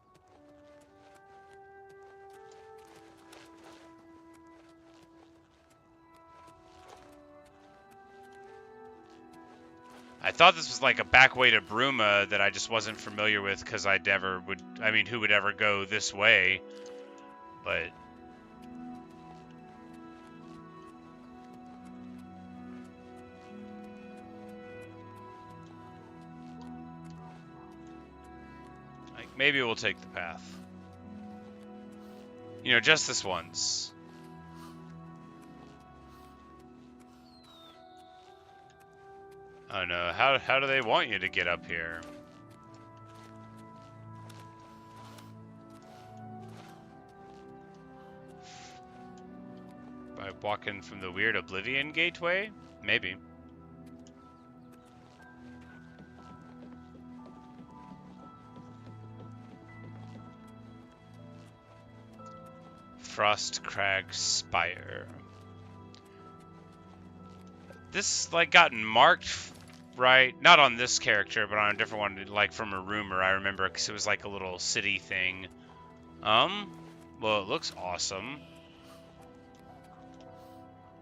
[SPEAKER 1] I thought this was like a back way to Bruma that I just wasn't familiar with because I never would. I mean, who would ever go this way? But like maybe we'll take the path. You know, just this once. Oh no, how do they want you to get up here? By walking from the weird Oblivion gateway? Maybe. Frost Crag Spire. This, like, gotten marked, right? Not on this character, but on a different one, like, from a rumor, I remember, because it was, like, a little city thing. Well, it looks awesome.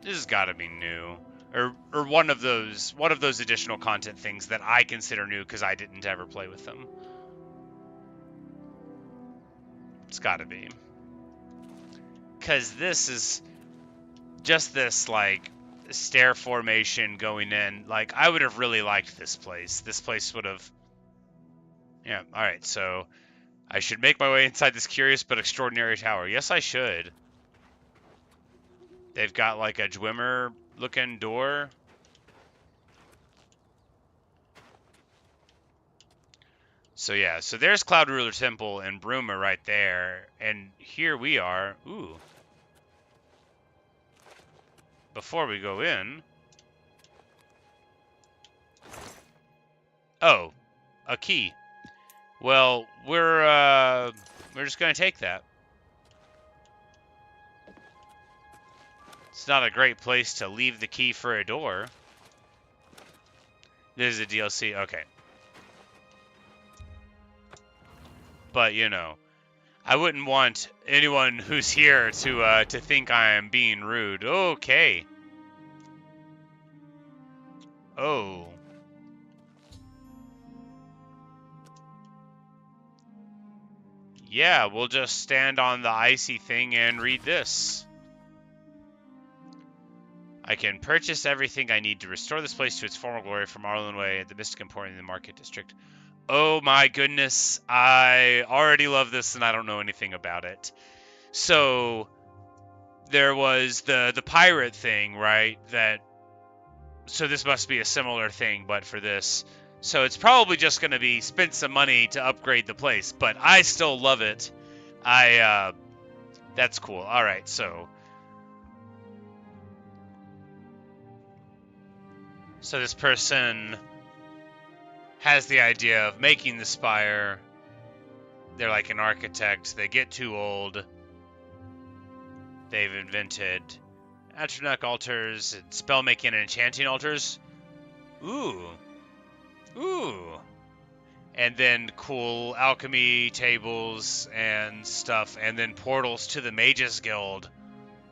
[SPEAKER 1] This has got to be new. Or one of those additional content things that I consider new, because I didn't ever play with them. It's got to be. Because this is just this, like, stair formation going in. Like, I would have really liked this place. This place would have... Yeah, alright, so I should make my way inside this curious but extraordinary tower. Yes, I should. They've got, like, a Dwemer-looking door. So, yeah, so there's Cloud Ruler Temple and Bruma right there. And here we are. Ooh. Before we go in... Oh, a key. Well, we're just gonna take that. It's not a great place to leave the key for a door. This is a DLC, okay. But, you know, I wouldn't want anyone who's here to think I am being rude. Okay. Oh. Yeah, we'll just stand on the icy thing and read this. I can purchase everything I need to restore this place to its former glory from Arlen Way at the Mystic Emporium in the Market District. Oh my goodness, I already love this and I don't know anything about it. So, there was the pirate thing, right? So this must be a similar thing, but for this. So it's probably just going to be spend some money to upgrade the place, but I still love it. That's cool. All right, so this person has the idea of making the spire. They're like an architect. They get too old. They've invented Atronach altars, and spell making and enchanting altars. Ooh. And then cool alchemy tables and stuff, and then portals to the Mages Guild.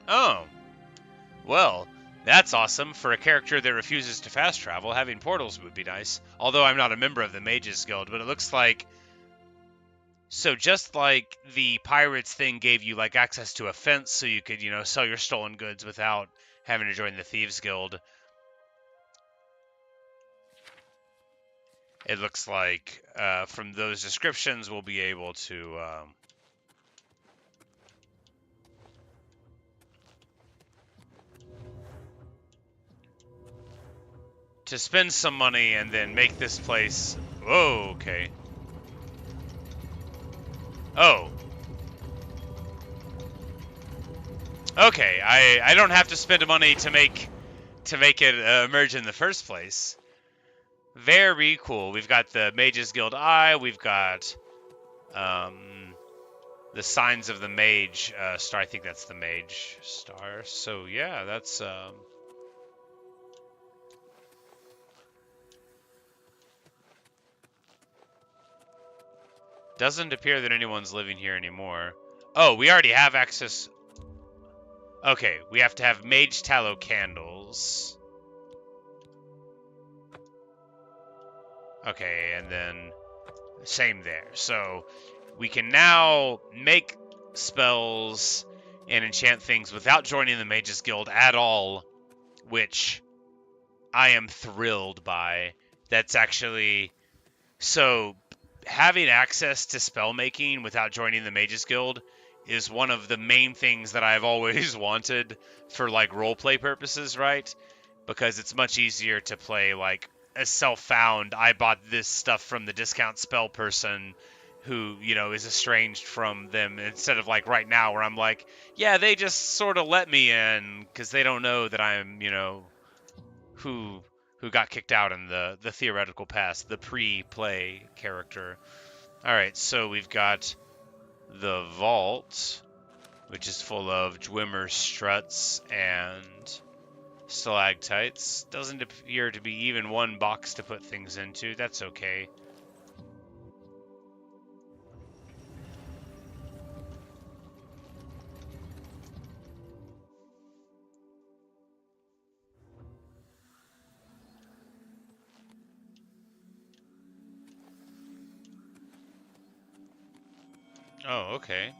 [SPEAKER 1] Oh. Well, that's awesome. For a character that refuses to fast travel, having portals would be nice. Although I'm not a member of the Mages Guild, but it looks like... So just like the pirates thing gave you like access to a fence so you could, sell your stolen goods without having to join the Thieves Guild. It looks like from those descriptions we'll be able to spend some money and then make this place... Whoa, okay. Oh. Okay, I don't have to spend money to make it emerge in the first place. Very cool. We've got the Mages Guild Eye. We've got the Signs of the Mage star. I think that's the Mage star. So yeah, that's doesn't appear that anyone's living here anymore. Oh, we already have access. Okay, we have to have Mage Tallow candles. Okay, and then same there. So we can now make spells and enchant things without joining the Mages Guild at all, which I am thrilled by. That's actually... So having access to spell making without joining the Mages Guild is one of the main things that I've always wanted for like roleplay purposes, right? Because it's much easier to play like a self-found, I bought this stuff from the discount spell person who, is estranged from them, instead of like right now where I'm like, yeah, they just sort of let me in because they don't know that I'm, who got kicked out in the theoretical past, the pre-play character. All right, so we've got the vault, which is full of Dwemer struts and stalactites. Doesn't appear to be even one box to put things into. That's okay. Oh, okay.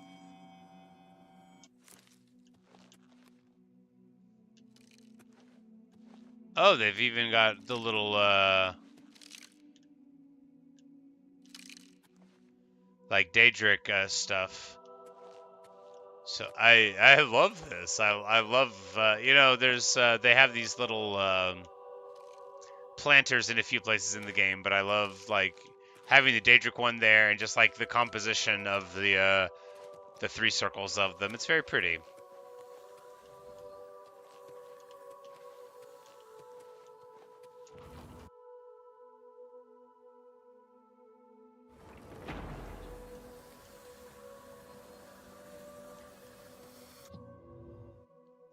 [SPEAKER 1] Oh, they've even got the little, like Daedric stuff. So I love this. I love, there's, they have these little planters in a few places in the game, but I love, like, having the Daedric one there and just, like, the composition of the 3 circles of them. It's very pretty.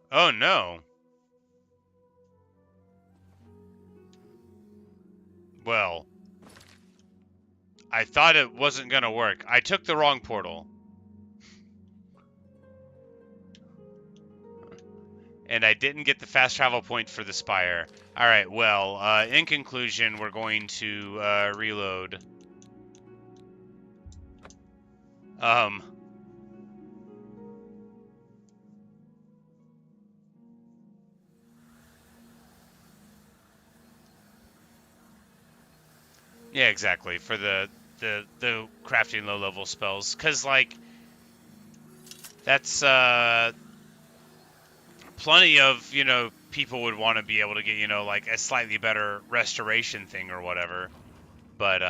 [SPEAKER 1] Oh no. Well, I thought it wasn't gonna work. I took the wrong portal. And I didn't get the fast travel point for the Spire. Alright, well, in conclusion, we're going to reload. Yeah, exactly, for the crafting low-level spells. Because, like, that's, plenty of, you know, people would want to be able to get, you know, like, a slightly better restoration thing or whatever. But,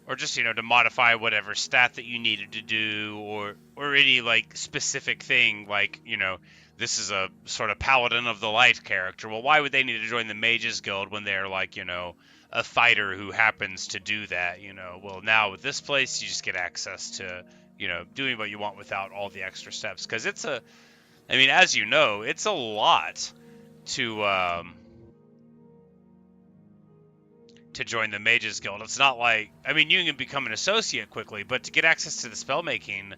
[SPEAKER 1] or just, you know, to modify whatever stat that you needed to do, or any, like, specific thing, like, you know, this is a sort of Paladin of the Light character. Well, why would they need to join the Mages Guild when they're, like, you know, a fighter who happens to do that, you know? Well, now with this place, you just get access to, you know, doing what you want without all the extra steps. Because it's a, I mean, as you know, it's a lot to join the Mages Guild. It's not like, I mean, you can become an associate quickly, but to get access to the spellmaking,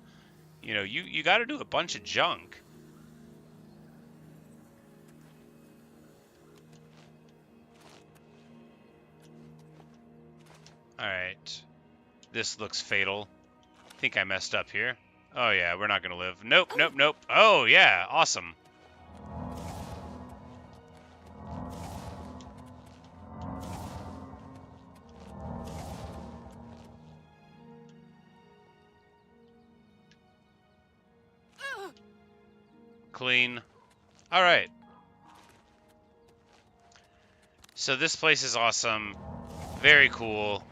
[SPEAKER 1] you know, you got to do a bunch of junk. Alright. This looks fatal. I think I messed up here. Oh yeah, we're not gonna live. Nope, nope, nope. Oh yeah, awesome. Clean. Alright. So this place is awesome. Very cool.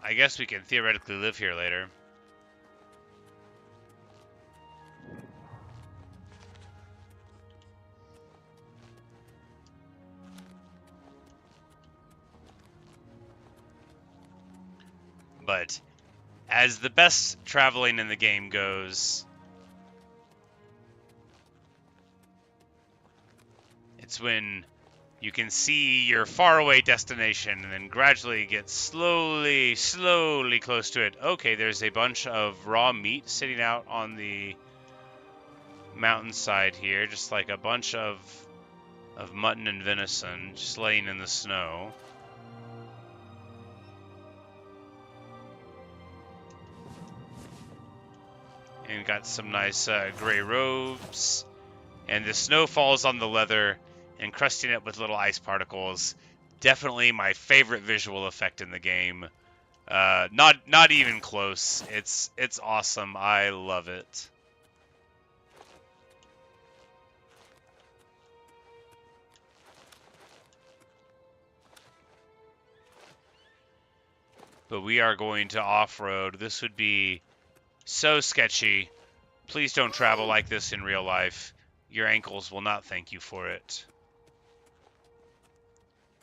[SPEAKER 1] I guess we can theoretically live here later. But as the best traveling in the game goes, it's when you can see your faraway destination and then gradually get slowly close to it. Okay, there's a bunch of raw meat sitting out on the mountainside here, just like a bunch of mutton and venison just laying in the snow. And got some nice gray robes. And the snow falls on the leather, encrusting it with little ice particles. Definitely my favorite visual effect in the game. Not even close. It's awesome. I love it. But we are going to off-road. This would be so sketchy. Please don't travel like this in real life. Your ankles will not thank you for it.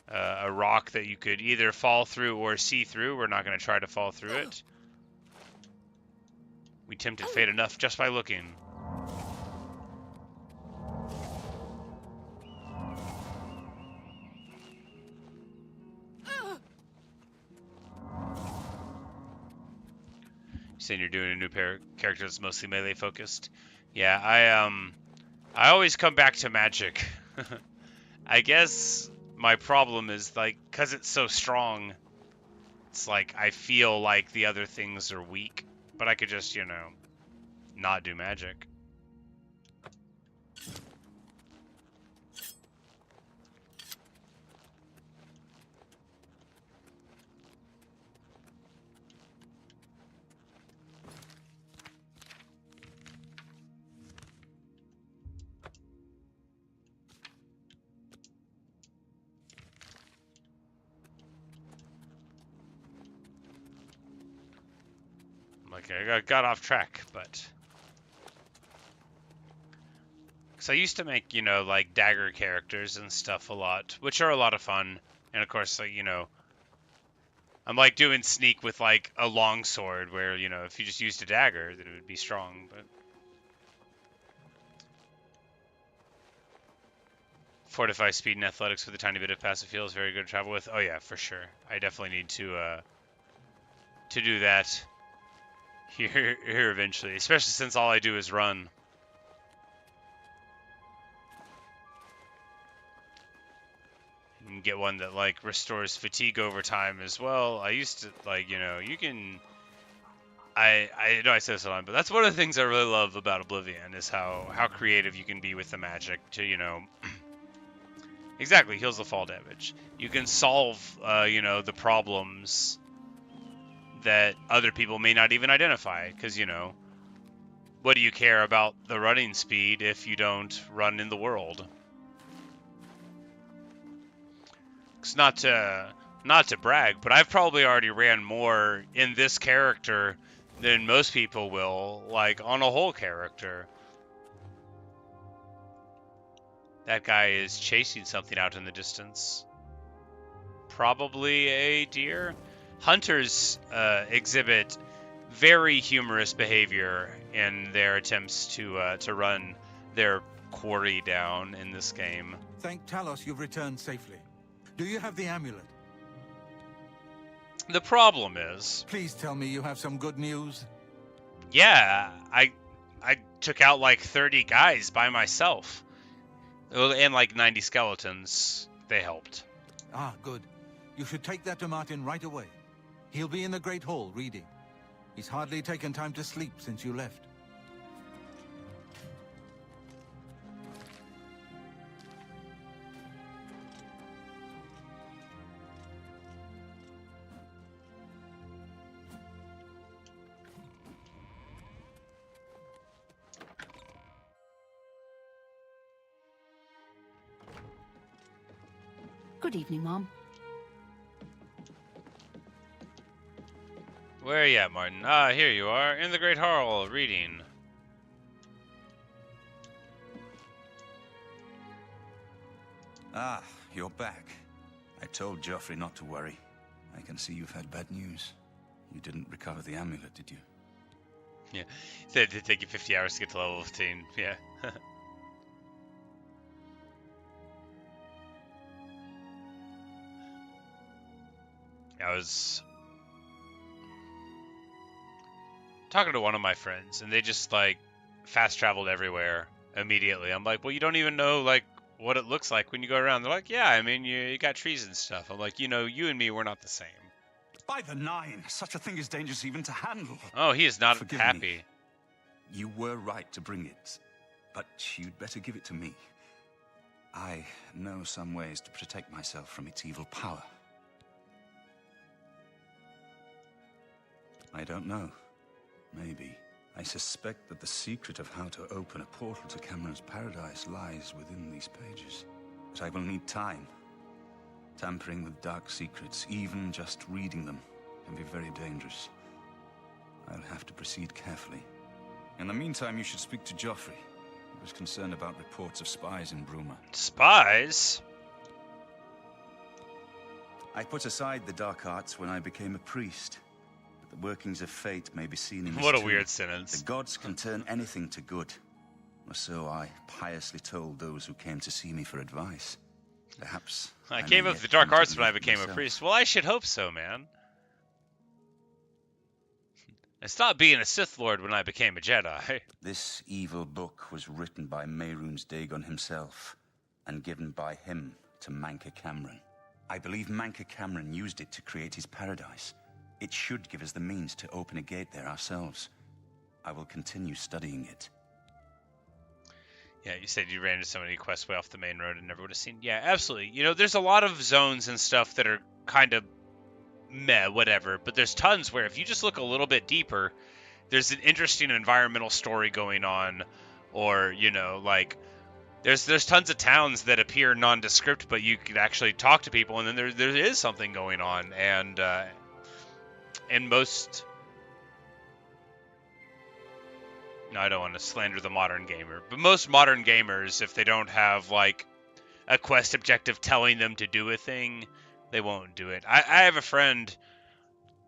[SPEAKER 1] A rock that you could either fall through or see through. We're not going to try to fall through it. We tempted fate enough just by looking. Saying you're doing a new character that's mostly melee focused. Yeah, I always come back to magic. I guess my problem is, like, because it's so strong, it's like I feel like the other things are weak, but I could just, you know, not do magic. Okay, I got off track, but... Because I used to make, you know, like, dagger characters and stuff a lot, which are a lot of fun. And, of course, like, you know, I'm, like, doing sneak with, like, a long sword, where, you know, if you just used a dagger, then it would be strong, but... Fortify speed and athletics with a tiny bit of passive heal is very good to travel with. Oh, yeah, for sure. I definitely need to do that. here eventually, especially since all I do is run. You can get one that like restores fatigue over time as well. I used to like, you know, you can. I know I said this a lot, but that's one of the things I really love about Oblivion is how creative you can be with the magic to, you know, exactly, heals the fall damage. You can solve, you know, the problems that other people may not even identify, because, you know, what do you care about the running speed if you don't run in the world? It's not to brag, but I've probably already ran more in this character than most people will, like, on a whole character. That guy is chasing something out in the distance. Probably a deer? Hunters exhibit very humorous behavior in their attempts to run their quarry down in this game.
[SPEAKER 10] Thank Talos you've returned safely. Do you have the amulet?
[SPEAKER 1] The problem is...
[SPEAKER 10] Please tell me you have some good news.
[SPEAKER 1] Yeah, I took out like 30 guys by myself. And like 90 skeletons. They helped.
[SPEAKER 10] Ah, good. You should take that to Martin right away. He'll be in the Great Hall reading. He's hardly taken time to sleep since you left.
[SPEAKER 6] Good evening, Mom.
[SPEAKER 1] Where are you at, Martin? Ah, here you are, in the Great Hall, reading.
[SPEAKER 11] Ah, you're back. I told Joffrey not to worry. I can see you've had bad news. You didn't recover the amulet, did you?
[SPEAKER 1] Yeah, said it did take you 50 hours to get to level 15, yeah. I was talking to one of my friends, and they just, like, fast traveled everywhere immediately. I'm like, well, you don't even know, like, what it looks like when you go around. They're like, yeah, I mean, you got trees and stuff. I'm like, you know, you and me, we're not the same.
[SPEAKER 11] By the nine, such a thing is dangerous even to handle.
[SPEAKER 1] Oh, he is not
[SPEAKER 11] Forgive
[SPEAKER 1] happy.
[SPEAKER 11] me. You were right to bring it, but you'd better give it to me. I know some ways to protect myself from its evil power. I don't know. Maybe. I suspect that the secret of how to open a portal to Cameron's paradise lies within these pages. But I will need time. Tampering with dark secrets, even just reading them, can be very dangerous. I'll have to proceed carefully. In the meantime, you should speak to Joffrey. He was concerned about reports of spies in Bruma.
[SPEAKER 1] Spies?
[SPEAKER 11] I put aside the dark arts when I became a priest. But the workings of fate may be seen in this
[SPEAKER 1] What a
[SPEAKER 11] too.
[SPEAKER 1] weird sentence.
[SPEAKER 11] The gods can turn anything to good. Or so I piously told those who came to see me for advice. Perhaps
[SPEAKER 1] I
[SPEAKER 11] may
[SPEAKER 1] gave up
[SPEAKER 11] yet
[SPEAKER 1] the dark
[SPEAKER 11] come to
[SPEAKER 1] arts when I
[SPEAKER 11] believe
[SPEAKER 1] became a
[SPEAKER 11] myself.
[SPEAKER 1] priest. Well, I should hope so, man. I stopped being a Sith Lord when I became a Jedi.
[SPEAKER 11] This evil book was written by Mehrunes Dagon himself, and given by him to Manca Cameron. I believe Manca Cameron used it to create his paradise. It should give us the means to open a gate there ourselves. I will continue studying it.
[SPEAKER 1] Yeah, you said you ran into so many quests way off the main road and never would have seen. Yeah, absolutely. You know, there's a lot of zones and stuff that are kind of meh, whatever. But there's tons where if you just look a little bit deeper, there's an interesting environmental story going on. Or, you know, like, there's tons of towns that appear nondescript, but you could actually talk to people, and then there is something going on. And most... No, I don't want to slander the modern gamer, but most modern gamers, if they don't have, like, a quest objective telling them to do a thing, they won't do it. I have a friend,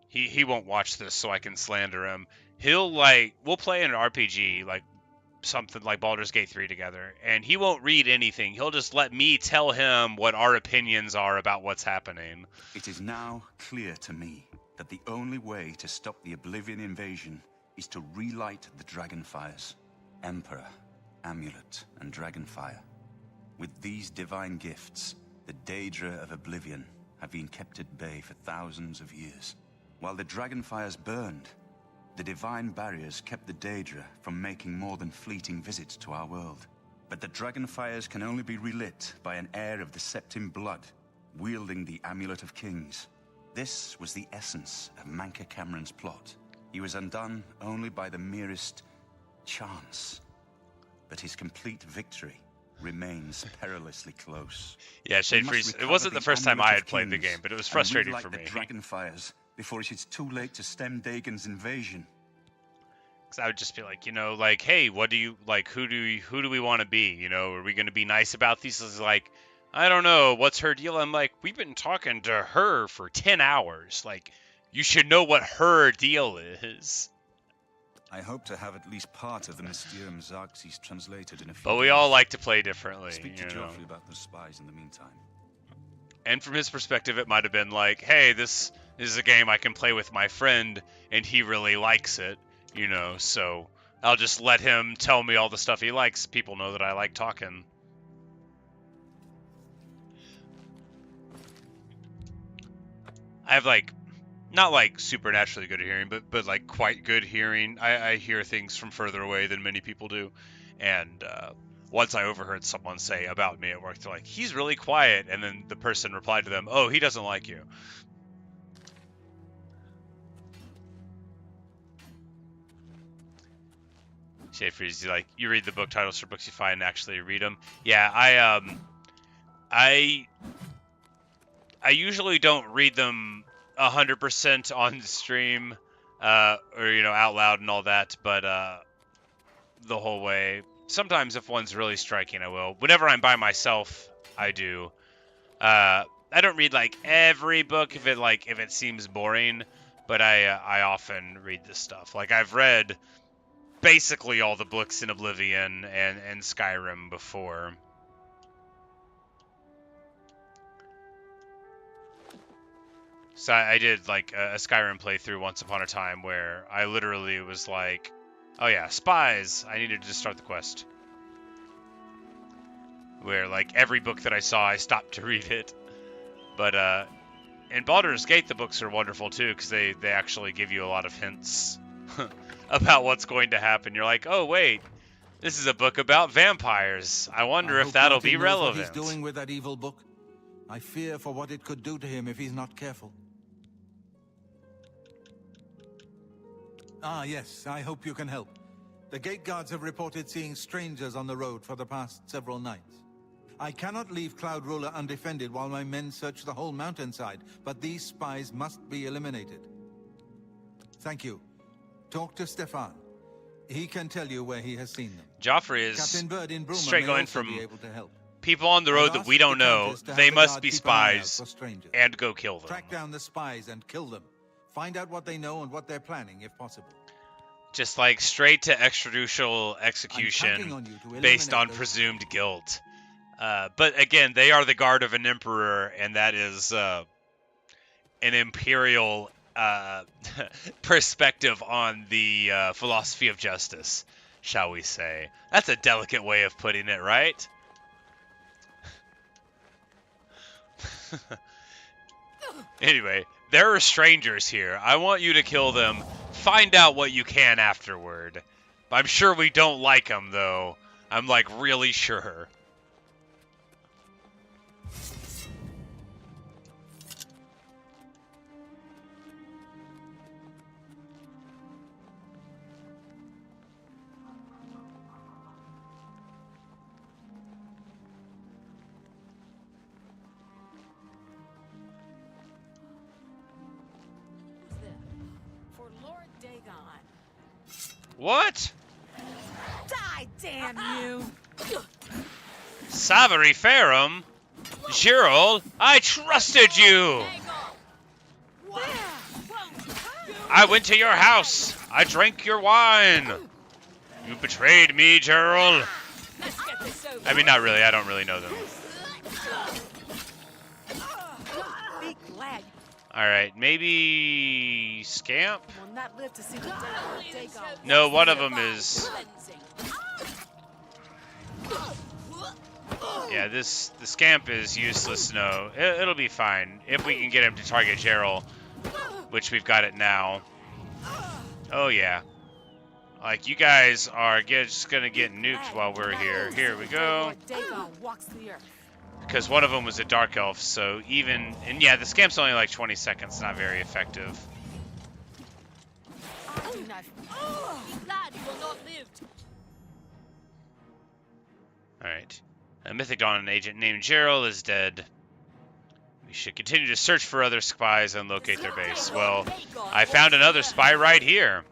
[SPEAKER 1] he won't watch this, so I can slander him. He'll, like, we'll play an RPG, like, something like Baldur's Gate 3 together, and he won't read anything. He'll just let me tell him what our opinions are about what's happening.
[SPEAKER 11] It is now clear to me that the only way to stop the Oblivion invasion is to relight the Dragonfires. Emperor, Amulet, and Dragonfire. With these divine gifts, the Daedra of Oblivion have been kept at bay for thousands of years. While the Dragonfires burned, the divine barriers kept the Daedra from making more than fleeting visits to our world. But the Dragonfires can only be relit by an heir of the Septim blood, wielding the Amulet of Kings. This was the essence of Manka Cameron's plot. He was undone only by the merest chance. But his complete victory remains perilously close.
[SPEAKER 1] Yeah, Shade Freeze, it wasn't the first time I had played the game, but it was frustrating for me.
[SPEAKER 11] The Dragonfires before it is too late to stem Dagon's invasion.
[SPEAKER 1] Because I would just be like, you know, like, hey, what do you, like, who do we want to be? You know, are we going to be nice about these? It's like, I don't know, what's her deal? I'm like, we've been talking to her for 10 hours. Like, you should know what her deal is.
[SPEAKER 11] I hope to have at least part of the Mysterium Xarxes translated in a few
[SPEAKER 1] But we all like to play differently.
[SPEAKER 11] Speak to Joffrey about the spies in the meantime.
[SPEAKER 1] And from his perspective, it might have been like, hey, this is a game I can play with my friend, and he really likes it, you know, so I'll just let him tell me all the stuff he likes. People know that I like talking. I have, like, not, like, supernaturally good hearing, but like, quite good hearing. I hear things from further away than many people do. And once I overheard someone say about me at work, they're like, he's really quiet. And then the person replied to them, oh, he doesn't like you. Shade Freeze, like, you read the book titles for books you find and actually read them. Yeah, I usually don't read them 100% on stream, or, you know, out loud and all that, but the whole way. Sometimes if one's really striking, I will. Whenever I'm by myself, I do. I don't read, like, every book if it seems boring, but I often read this stuff. Like, I've read basically all the books in Oblivion and Skyrim before. So I did, like, a Skyrim playthrough once upon a time where I literally was like, oh yeah, Spies! I needed to start the quest. Where, like, every book that I saw, I stopped to read it. But, in Baldur's Gate, the books are wonderful, too, because they actually give you a lot of hints about what's going to happen. You're like, oh, wait, this is a book about vampires. I wonder if that'll be relevant.
[SPEAKER 10] What he's doing with that evil book. I fear for what it could do to him if he's not careful. Ah, yes, I hope you can help. The gate guards have reported seeing strangers on the road for the past several nights. I cannot leave Cloud Ruler undefended while my men search the whole mountainside, but these spies must be eliminated. Thank you. Talk to Stefan. He can tell you where he has seen them.
[SPEAKER 1] Joffrey is
[SPEAKER 10] Captain Bird in Bruma
[SPEAKER 1] straight going
[SPEAKER 10] also
[SPEAKER 1] from
[SPEAKER 10] be able to help.
[SPEAKER 1] people on the road that we don't know. They must be spies, and go kill them.
[SPEAKER 10] Track down the spies and kill them. Find out what they know and what they're planning, if possible.
[SPEAKER 1] Just like straight to extrajudicial execution based on presumed guilt. But again, they are the guard of an emperor, and that is an imperial perspective on the philosophy of justice, shall we say. That's a delicate way of putting it, right? Anyway, there are strangers here. I want you to kill them. Find out what you can afterward. I'm sure we don't like them, though. I'm, like, really sure. What?
[SPEAKER 9] Die, damn you!
[SPEAKER 1] Savary Ferrum? Gerald, I trusted you! I went to your house. I drank your wine. You betrayed me, Gerald. I mean, not really. I don't really know them. Alright, maybe Scamp?
[SPEAKER 6] Will not live to see the day of Lord Dagon.
[SPEAKER 1] No, one of them is... Yeah, the Scamp is useless, no. It'll be fine. If we can get him to target Gerald, which we've got it now. Oh, yeah. Like, you guys are just gonna get nuked while we're here. Here we go. Because one of them was a Dark Elf, so even... And yeah, the Scamp's only like 20 seconds, not very effective. Alright. A Mythic Dawn agent named Gerald is dead. We should continue to search for other spies and locate their base. Well, I found another spy right here.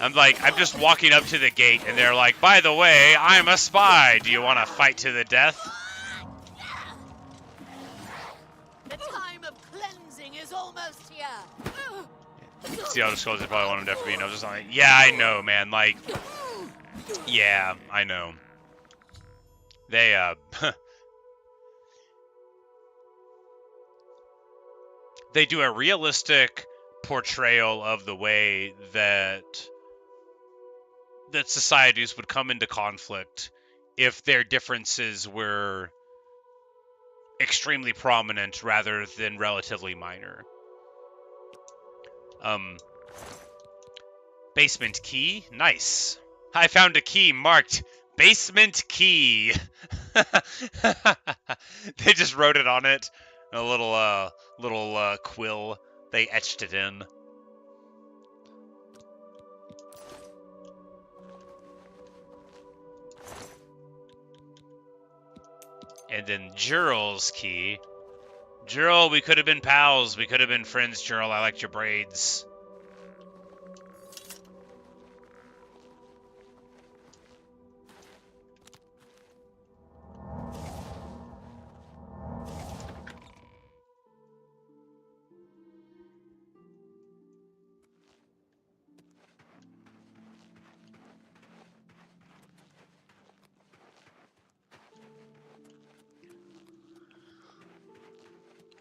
[SPEAKER 1] I'm just walking up to the gate, and they're like, by the way, I'm a spy. Do you want to fight to the death?
[SPEAKER 6] The time of cleansing is almost here.
[SPEAKER 1] See, Elder Scrolls, they probably want him dead for being just like, yeah, I know, man. Like, yeah, I know. They, they do a realistic portrayal of the way that societies would come into conflict if their differences were extremely prominent rather than relatively minor. Basement key? Nice. I found a key marked basement key. They just wrote it on it. A little quill. They etched it in. And then Gerald's key. Gerald, we could have been pals. We could have been friends, Gerald. I liked your braids.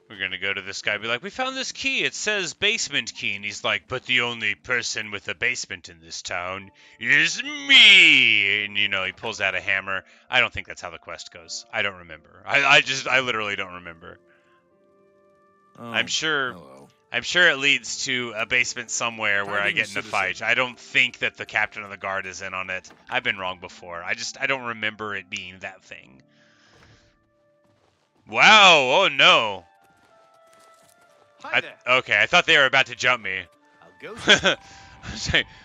[SPEAKER 1] We're gonna go to this guy and be like, we found this key, it says basement key, and he's like, but the only person with a basement in this town is me, and you know, he pulls out a hammer. I don't think that's how the quest goes. I don't remember. I literally don't remember. Oh, I'm sure it leads to a basement somewhere where I get in a fight. I don't think that the captain of the guard is in on it. I've been wrong before. I don't remember it being that thing. Wow, oh no. Okay, I thought they were about to jump me.
[SPEAKER 7] I'll go.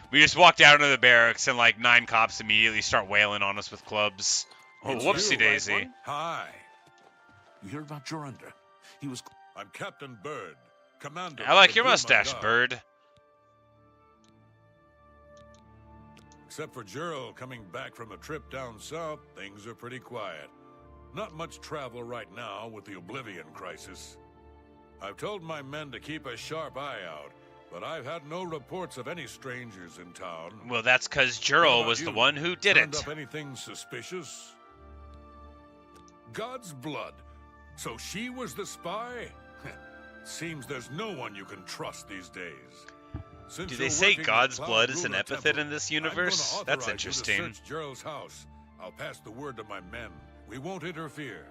[SPEAKER 1] We just walked out into the barracks and like 9 cops immediately start wailing on us with clubs. Oh, whoopsie daisy.
[SPEAKER 2] Hi. You heard about Jorunda? He was... I'm Captain Bird, commander.
[SPEAKER 1] I like your mustache, Bird.
[SPEAKER 2] Except for Gerald coming back from a trip down south, things are pretty quiet. Not much travel right now with the Oblivion crisis. I've told my men to keep a sharp eye out, but I've had no reports of any strangers in town.
[SPEAKER 1] Well, that's because Gerald was the one who did it.
[SPEAKER 2] Up anything suspicious? God's blood. So she was the spy? Seems there's no one you can trust these days.
[SPEAKER 1] Do they say God's blood is an epithet in this universe? That's interesting.
[SPEAKER 2] Search Gerald's house. I'll pass the word to my men. We won't interfere.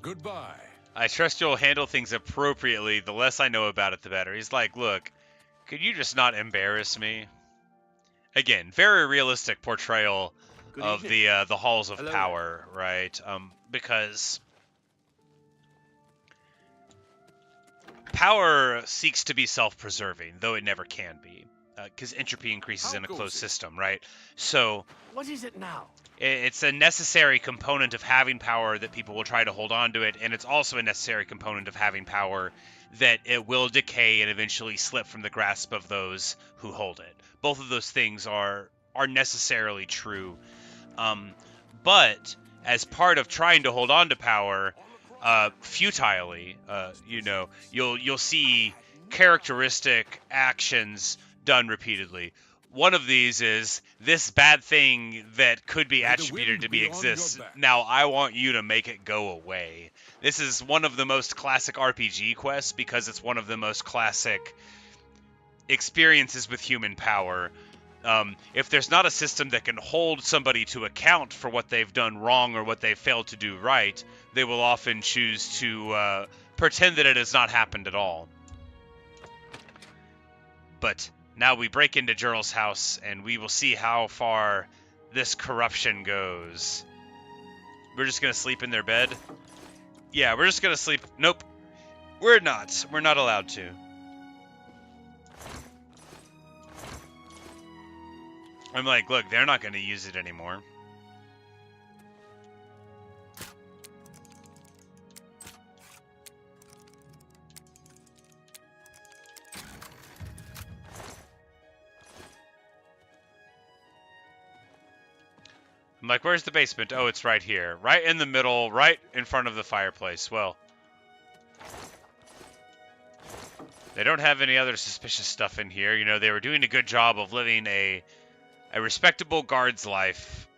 [SPEAKER 2] Goodbye.
[SPEAKER 1] I trust you'll handle things appropriately. The less I know about it, the better. He's like, look, could you just not embarrass me? Again, very realistic portrayal of the halls of power, right? Because power seeks to be self-preserving, though it never can be, because entropy increases in a closed system, right? So
[SPEAKER 7] what is it now?
[SPEAKER 1] It's a necessary component of having power that people will try to hold on to it, and it's also a necessary component of having power that it will decay and eventually slip from the grasp of those who hold it. Both of those things are necessarily true. But as part of trying to hold on to power, futilely, you know, you'll see characteristic actions done repeatedly. one of these is this bad thing that could be attributed to me exists. Now I want you to make it go away. This is one of the most classic RPG quests because it's one of the most classic experiences with human power. If there's not a system that can hold somebody to account for what they've done wrong or what they've failed to do right, they will often choose to pretend that it has not happened at all. But now we break into Geral's house, and we will see how far this corruption goes. We're just going to sleep in their bed? Yeah, we're just going to sleep. Nope. We're not. We're not allowed to. I'm like, look, they're not going to use it anymore. I'm like, where's the basement? Oh, it's right here. Right in the middle, right in front of the fireplace. Well, they don't have any other suspicious stuff in here. You know, they were doing a good job of living a respectable guard's life.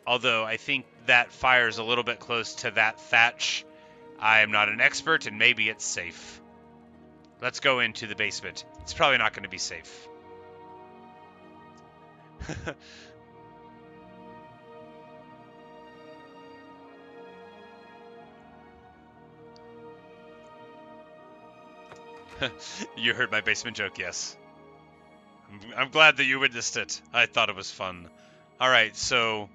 [SPEAKER 1] Although I think that fire's a little bit close to that thatch. I am not an expert, and maybe it's safe. Let's go into the basement. It's probably not going to be safe. You heard my basement joke, yes. I'm glad that you witnessed it. I thought it was fun. Alright, so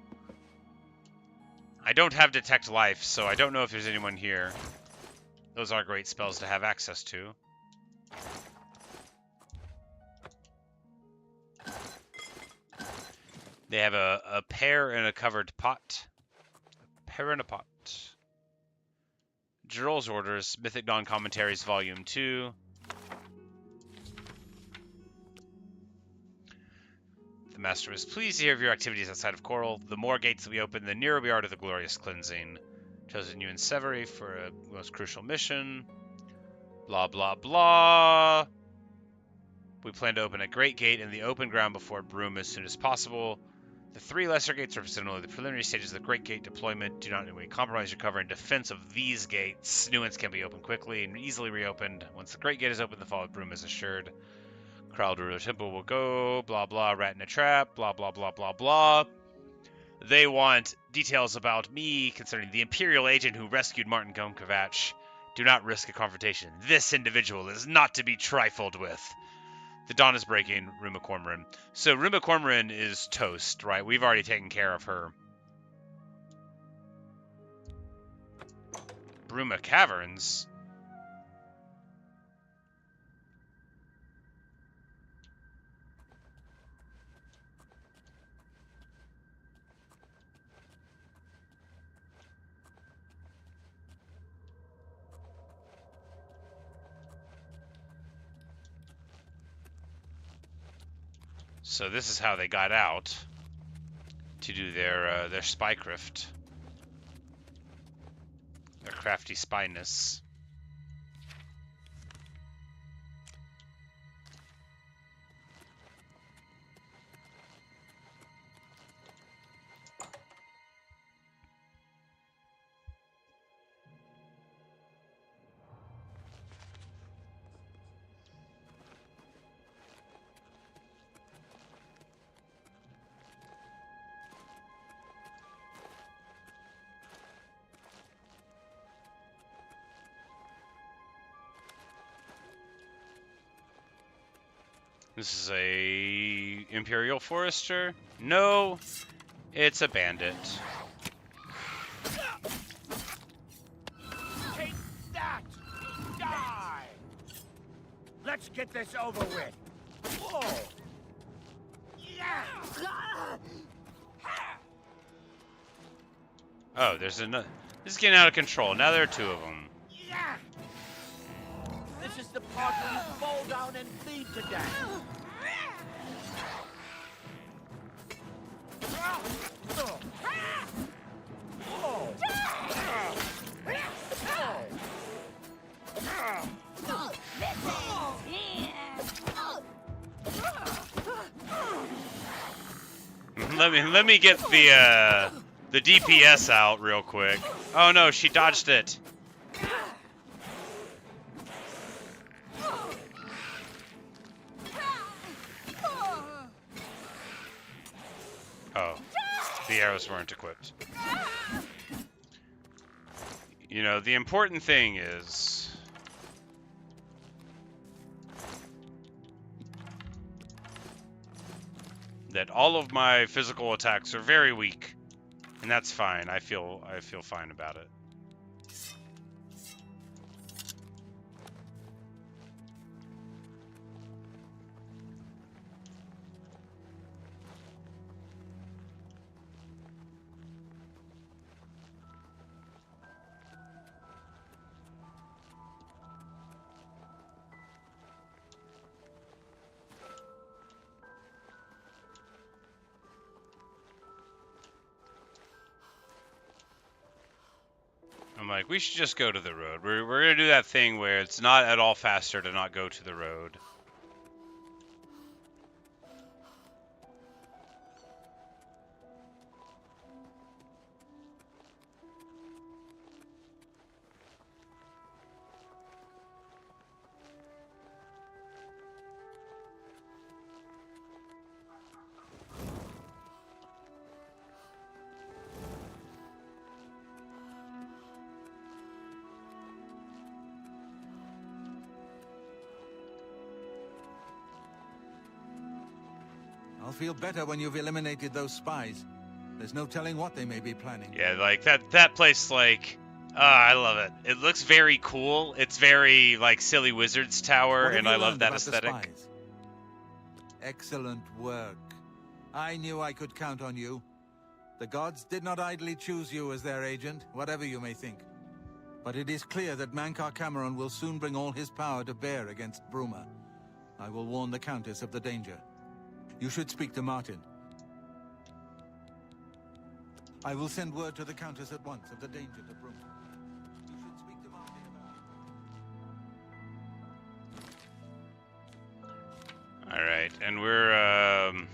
[SPEAKER 1] I don't have Detect Life, so I don't know if there's anyone here. Those are great spells to have access to. They have a pear in a covered pot. A pear in a pot. Geral's Orders, Mythic Dawn Commentaries, Volume 2. The Master is pleased to hear of your activities outside of Coral. The more gates that we open, the nearer we are to the glorious cleansing. Chosen you and Severy for a most crucial mission. Blah, blah, blah. We plan to open a great gate in the open ground before Broom as soon as possible. The 3 lesser gates represent only the preliminary stages of the Great Gate deployment. Do not in any way compromise your cover in defense of these gates. New ones can be opened quickly and easily reopened. Once the Great Gate is open, the fall of Broom is assured. Cyrodiil Temple will go, blah blah, rat in a trap, blah blah blah blah blah. They want details about me concerning the Imperial agent who rescued Martin Gomkovach. Do not risk a confrontation. This individual is not to be trifled with. The dawn is breaking, Ruma Cormoran. So Ruma Cormoran is toast, right? We've already taken care of her. Bruma Caverns? So this is how they got out to do their spycraft, their crafty spyness. This is a Imperial Forester? No, it's a bandit.
[SPEAKER 7] Take that! Die! Let's get this over with. Whoa! Yeah!
[SPEAKER 1] Oh, there's another. This is getting out of control. Now there are 2 of them.
[SPEAKER 7] Yeah! This is the part where you fall down and bleed to death.
[SPEAKER 1] let me get the DPS out real quick. Oh no, she dodged it. Oh, the arrows weren't equipped. You know, the important thing is that all of my physical attacks are very weak, and that's fine. I feel fine about it. I'm like, we should just go to the road. We're gonna do that thing where it's not at all faster to not go to the road.
[SPEAKER 10] I'll feel better when you've eliminated those spies. There's no telling what they may be planning.
[SPEAKER 1] Yeah, like that place, like, I love it. It looks very cool. It's very like Silly Wizard's Tower, and I love that aesthetic.
[SPEAKER 10] Excellent work. I knew I could count on you. The gods did not idly choose you as their agent, whatever you may think. But it is clear that Mankar Cameron will soon bring all his power to bear against Bruma. I will warn the Countess of the danger. You should speak to Martin. I will send word to the Countess at once of the danger to Bruma. You should speak to Martin about...
[SPEAKER 1] Alright, and we're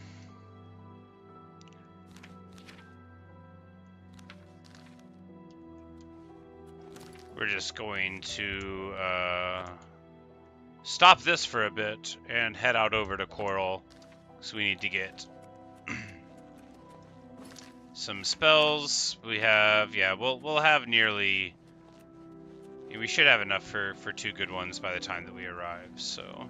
[SPEAKER 1] just going to stop this for a bit and head out over to Coral. So we need to get some spells. We have, yeah, we'll have nearly, we should have enough for 2 good ones by the time that we arrive, so.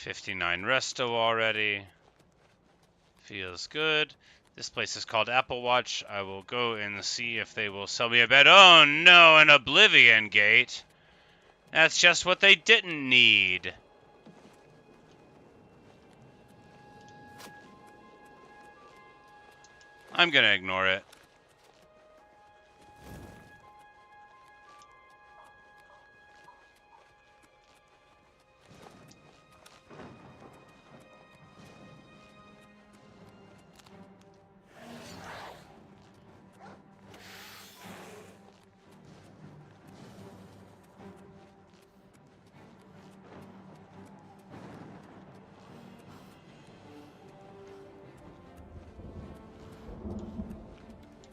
[SPEAKER 1] $59 resto already. Feels good. This place is called Apple Watch. I will go and see if they will sell me a bed. Oh no, an Oblivion gate. That's just what they didn't need. I'm gonna ignore it.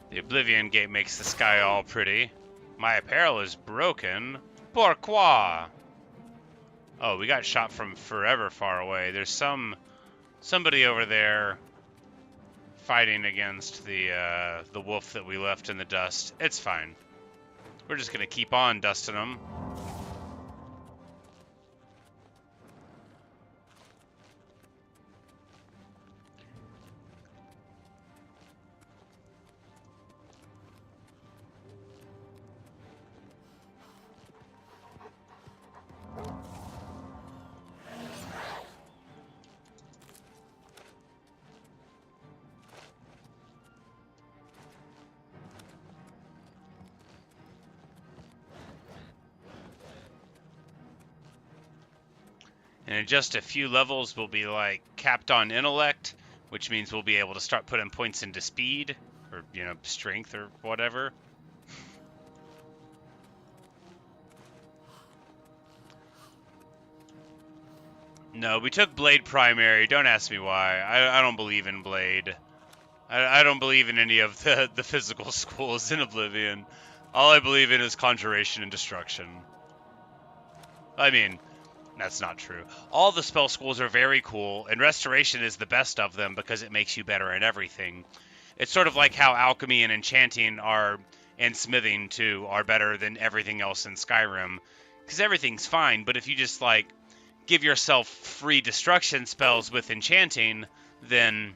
[SPEAKER 1] The Oblivion gate makes the sky all pretty. My apparel is broken. Pourquoi? Oh, we got shot from forever far away. There's somebody over there fighting against the wolf that we left in the dust. It's fine. We're just gonna keep on dusting them. And in just a few levels, we'll be like capped on intellect, which means we'll be able to start putting points into speed, or, you know, strength or whatever. No, we took Blade primary. Don't ask me why. I don't believe in Blade. I don't believe in any of the physical schools in Oblivion. All I believe in is conjuration and destruction. I mean, that's not true. All the spell schools are very cool, and restoration is the best of them because it makes you better at everything. It's sort of like how alchemy and enchanting are, and smithing too, are better than everything else in Skyrim. Because everything's fine, but if you just, like, give yourself free destruction spells with enchanting, then,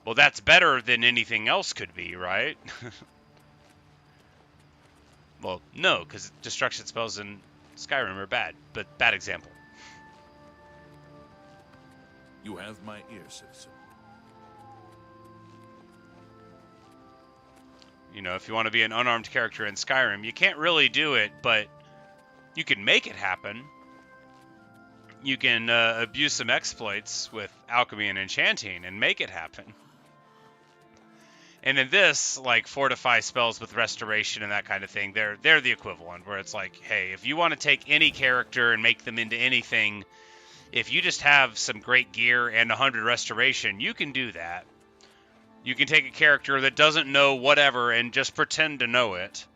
[SPEAKER 1] well, that's better than anything else could be, right? Well, no, because destruction spells in Skyrim are bad, but bad example.
[SPEAKER 2] You have my ear, citizen.
[SPEAKER 1] You know, if you want to be an unarmed character in Skyrim, you can't really do it, but you can make it happen. You can abuse some exploits with alchemy and enchanting and make it happen. And in this, like, fortify spells with restoration and that kind of thing, they're the equivalent, where it's like, hey, if you want to take any character and make them into anything, if you just have some great gear and 100 restoration, you can do that. You can take a character that doesn't know whatever and just pretend to know it.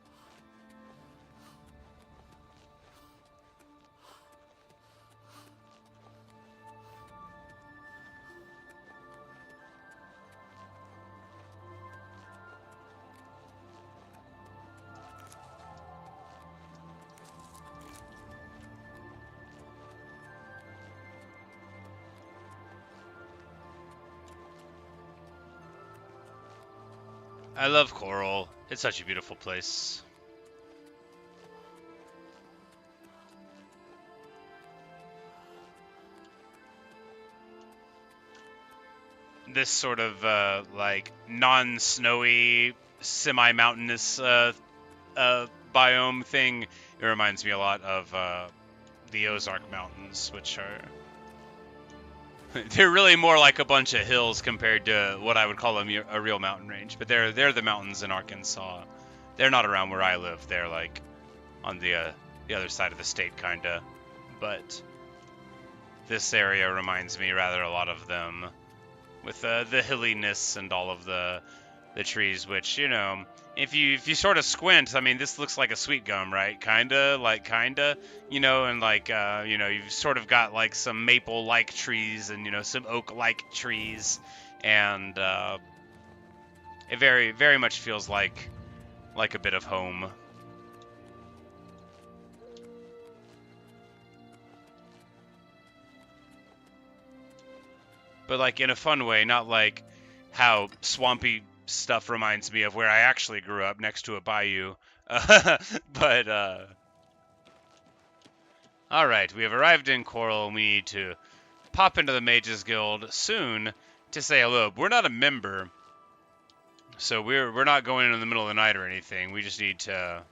[SPEAKER 1] I love Coral. It's such a beautiful place. This sort of like non-snowy, semi-mountainous biome thing, it reminds me a lot of the Ozark Mountains, which are they're really more like a bunch of hills compared to what I would call a real mountain range. But they're the mountains in Arkansas. They're not around where I live. They're like on the other side of the state, kinda. But this area reminds me rather a lot of them, with the hilliness and all of the trees. Which, you know, if you sort of squint, I mean, this looks like a sweet gum, right? Kinda, you know, and like, you know, you've sort of got like some maple-like trees and, you know, some oak-like trees, and it very, very much feels like a bit of home. But like in a fun way, not like how swampy stuff reminds me of where I actually grew up, next to a bayou. But alright, we have arrived in Coral, and we need to pop into the Mages Guild soon to say hello. We're not a member, so we're not going in the middle of the night or anything. We just need to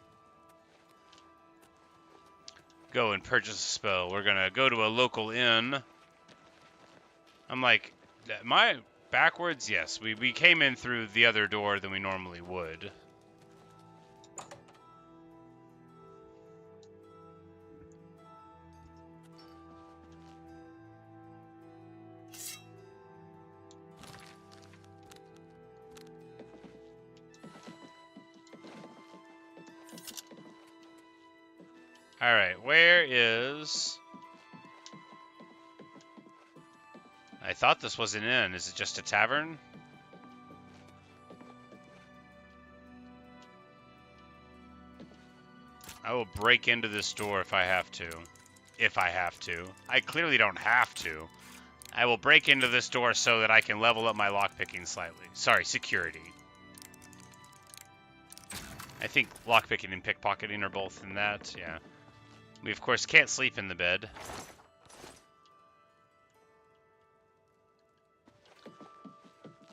[SPEAKER 1] go and purchase a spell. We're gonna go to a local inn. I'm like, am I backwards? Yes, we came in through the other door than we normally would. Alright, where is... I thought this was an inn. Is it just a tavern? I will break into this door if I have to. If I have to. I clearly don't have to. I will break into this door so that I can level up my lockpicking slightly. Sorry, security. I think lockpicking and pickpocketing are both in that, yeah. We, of course, can't sleep in the bed.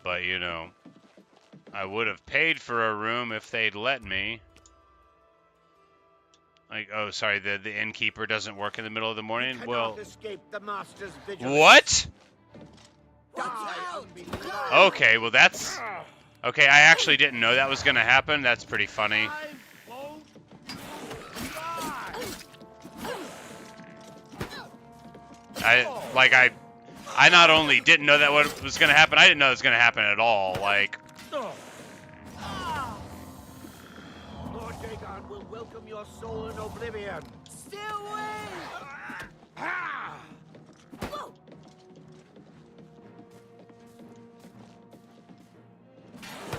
[SPEAKER 1] But, you know, I would have paid for a room if they'd let me. Like, oh, sorry, the innkeeper doesn't work in the middle of the morning?
[SPEAKER 7] You
[SPEAKER 1] Well,
[SPEAKER 7] cannot escape the master's vigilance.
[SPEAKER 1] what?
[SPEAKER 7] Die, unbeliever.
[SPEAKER 1] Okay, well that's... Okay, I actually didn't know that was going to happen. That's pretty funny.
[SPEAKER 7] I won't die.
[SPEAKER 1] I not only didn't know that what was going to happen, I didn't know it was going to happen at all. Like,
[SPEAKER 7] Lord Dagon will welcome your soul in Oblivion.
[SPEAKER 9] Stay away!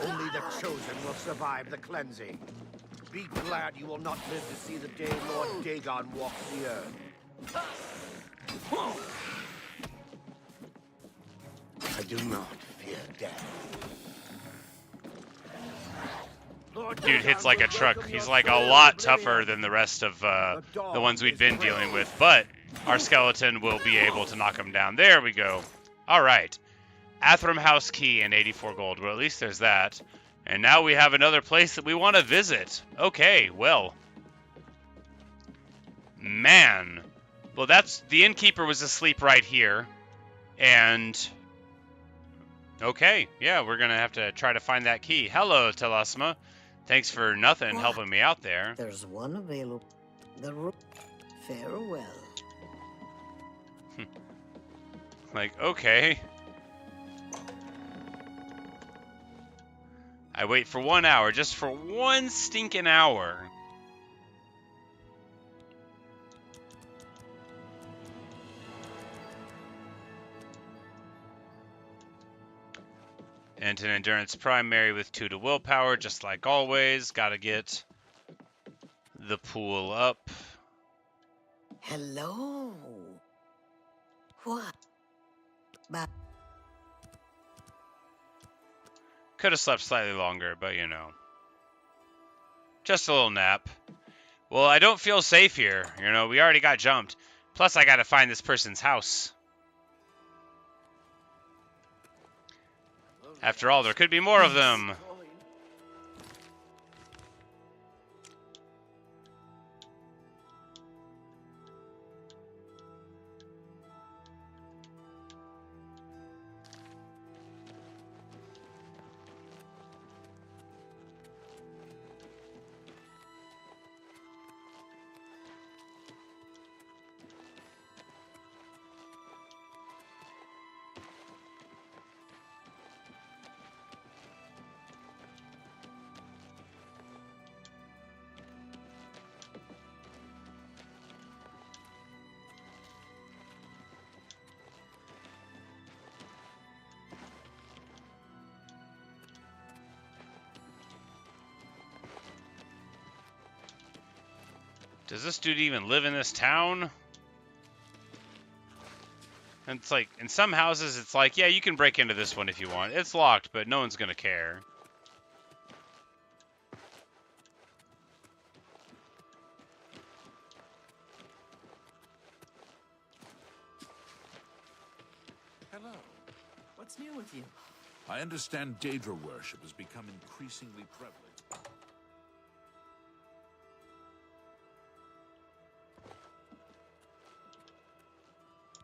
[SPEAKER 7] Only the chosen will survive the cleansing. Be glad you will not live to see the day Lord Dagon walks the earth. I do not fear death. Lord
[SPEAKER 1] dude
[SPEAKER 7] Dagon
[SPEAKER 1] hits like a
[SPEAKER 7] will
[SPEAKER 1] truck.
[SPEAKER 7] welcome
[SPEAKER 1] He's
[SPEAKER 7] your
[SPEAKER 1] like a
[SPEAKER 7] soul in
[SPEAKER 1] lot
[SPEAKER 7] Oblivion.
[SPEAKER 1] tougher than the rest of the ones we've been dealing with, but our skeleton will be able to knock him down. There we go. All right. Athram House Key and 84 gold. Well, at least there's that. And now we have another place that we want to visit. Okay, well. Man. Well, that's... The innkeeper was asleep right here. And... Okay, yeah, we're going to have to try to find that key. Hello, Telasma. Thanks for nothing helping me out there.
[SPEAKER 9] There's one available. Farewell.
[SPEAKER 1] Like, okay. I wait for 1 hour, just for 1 stinking hour. And an endurance primary with 2 to willpower, just like always. Gotta get the pool up.
[SPEAKER 9] Hello. What?
[SPEAKER 1] Could have slept slightly longer, but you know. Just a little nap. Well, I don't feel safe here. You know, we already got jumped. Plus, I gotta find this person's house. After all, there could be more of them. Does this dude even live in this town? And it's like, in some houses, it's like, yeah, you can break into this one if you want. It's locked, but no one's gonna care.
[SPEAKER 2] Hello.
[SPEAKER 5] What's new with you?
[SPEAKER 2] I understand Daedra worship has become increasingly prevalent.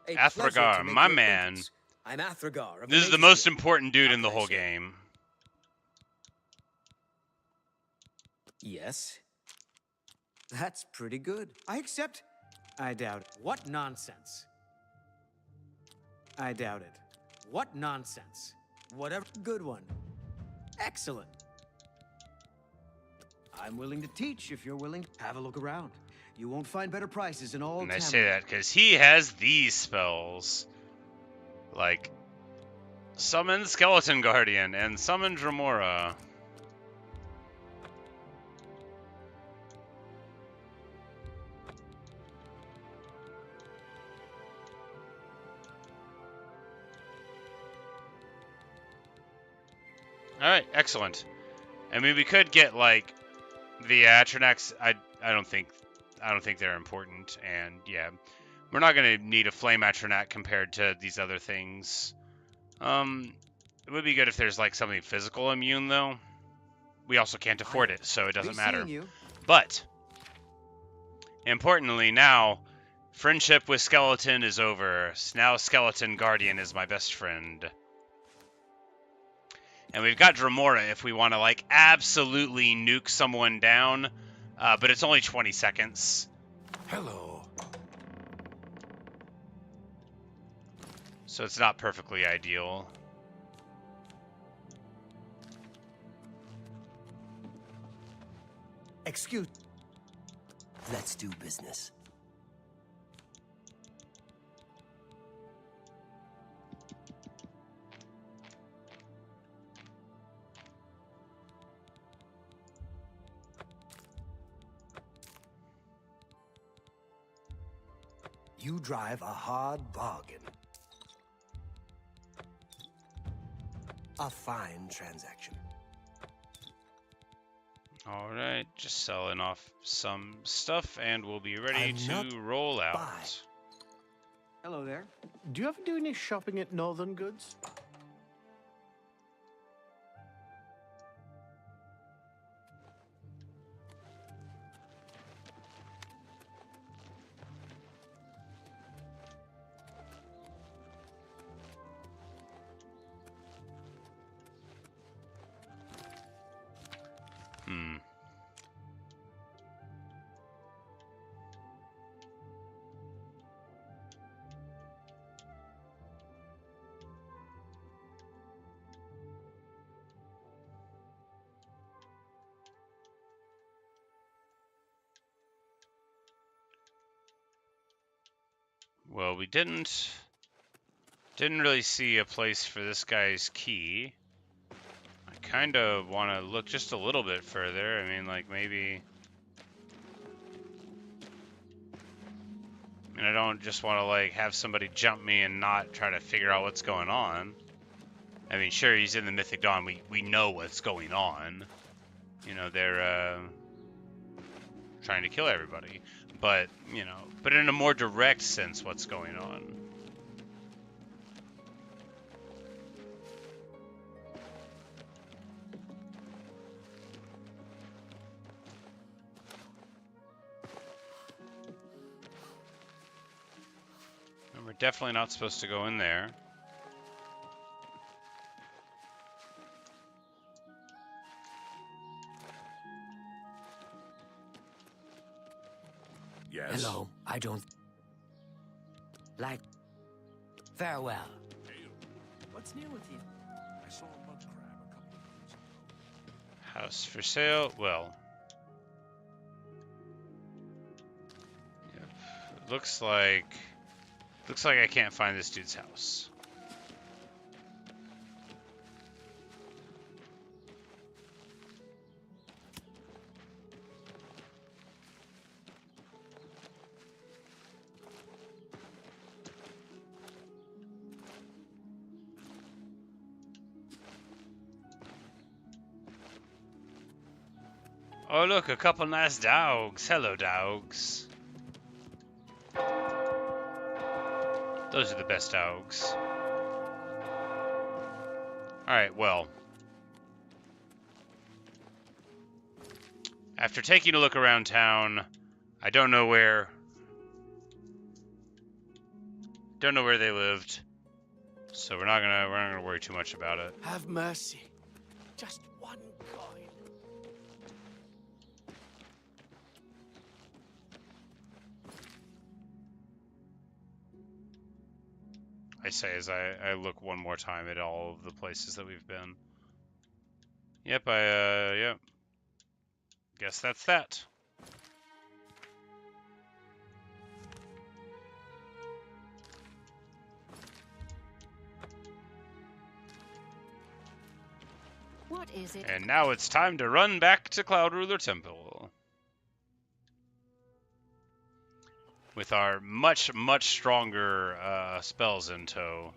[SPEAKER 1] Athragar, my man.
[SPEAKER 12] I'm Athragar.
[SPEAKER 1] This is the most important dude in the whole game.
[SPEAKER 12] Yes. That's pretty good.
[SPEAKER 8] I accept. I doubt it.
[SPEAKER 12] What nonsense.
[SPEAKER 8] I doubt it.
[SPEAKER 12] What nonsense. Whatever.
[SPEAKER 8] Good one. Excellent. I'm willing to teach if you're willing to have a look around. You won't find better prices in all
[SPEAKER 1] And I
[SPEAKER 8] town.
[SPEAKER 1] say that because he has these spells. Like, Summon Skeleton Guardian and Summon Dremora. Alright, excellent. I mean, we could get, like, the Atronax. I don't think they're important, and yeah, we're not gonna need a Flame Atronac compared to these other things. It would be good if there's like something physical immune though. We also can't afford it, so it doesn't matter. But Importantly, now, friendship with Skeleton is over. Now Skeleton Guardian is my best friend. And we've got Dremora if we want to, like, absolutely nuke someone down. But it's only 20 seconds.
[SPEAKER 2] Hello.
[SPEAKER 1] So it's not perfectly ideal.
[SPEAKER 12] Excuse. Let's do business. You drive a hard bargain. A fine transaction.
[SPEAKER 1] Alright, just selling off some stuff and we'll be ready to roll out.
[SPEAKER 8] Hello there.
[SPEAKER 7] Do you ever do any shopping at Northern Goods?
[SPEAKER 1] Well, we didn't really see a place for this guy's key. I kind of want to look just a little bit further. I mean, like, maybe... I mean, I don't just want to, like, have somebody jump me and not try to figure out what's going on. I mean, sure, he's in the Mythic Dawn. We know what's going on. You know, they're trying to kill everybody. But, you know, but in a more direct sense, what's going on. And we're definitely not supposed to go in there.
[SPEAKER 2] Yes.
[SPEAKER 12] Hello, I don't like. Farewell.
[SPEAKER 8] What's new with you?
[SPEAKER 2] I saw a mud crab a couple of years ago.
[SPEAKER 1] House for sale. Well, yep. Looks like I can't find this dude's house. Oh, look, a couple nice dogs. Hello, dogs. Those are the best dogs. Alright, well. After taking a look around town, I don't know where they lived. So we're not gonna worry too much about it.
[SPEAKER 8] Have mercy. Just one coin.
[SPEAKER 1] I say as I look one more time at all of the places that we've been. Yep, yep. Guess that's that.
[SPEAKER 6] What is it?
[SPEAKER 1] And now it's time to run back to Cloud Ruler Temple. With our much, much stronger spells in tow.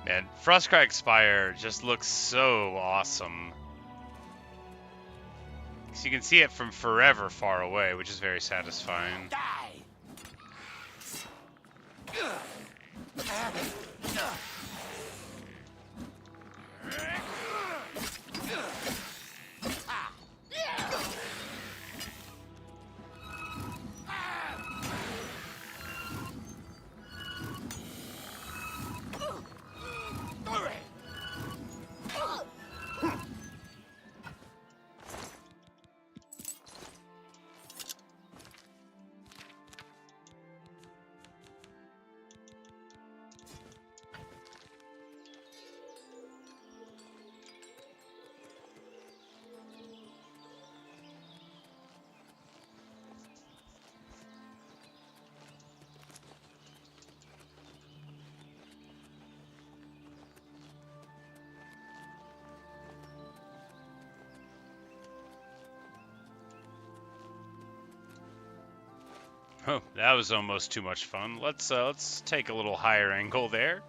[SPEAKER 1] Man, Frostcrack Spire just looks so awesome. So you can see it from forever far away, which is very satisfying. Oh, that was almost too much fun. Let's take a little higher angle there.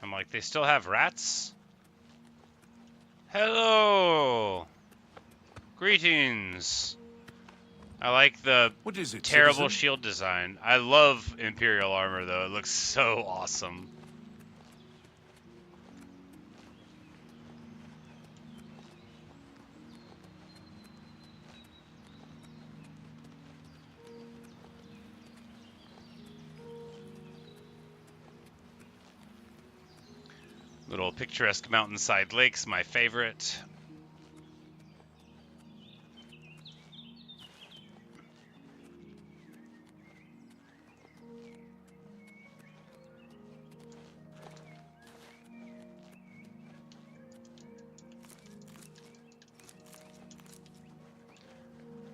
[SPEAKER 1] I'm like, they still have rats? Hello! Greetings! I like the
[SPEAKER 2] What is it,
[SPEAKER 1] terrible
[SPEAKER 2] citizen?
[SPEAKER 1] shield design. I love Imperial armor, though. It looks so awesome. Little picturesque mountainside lakes, my favorite.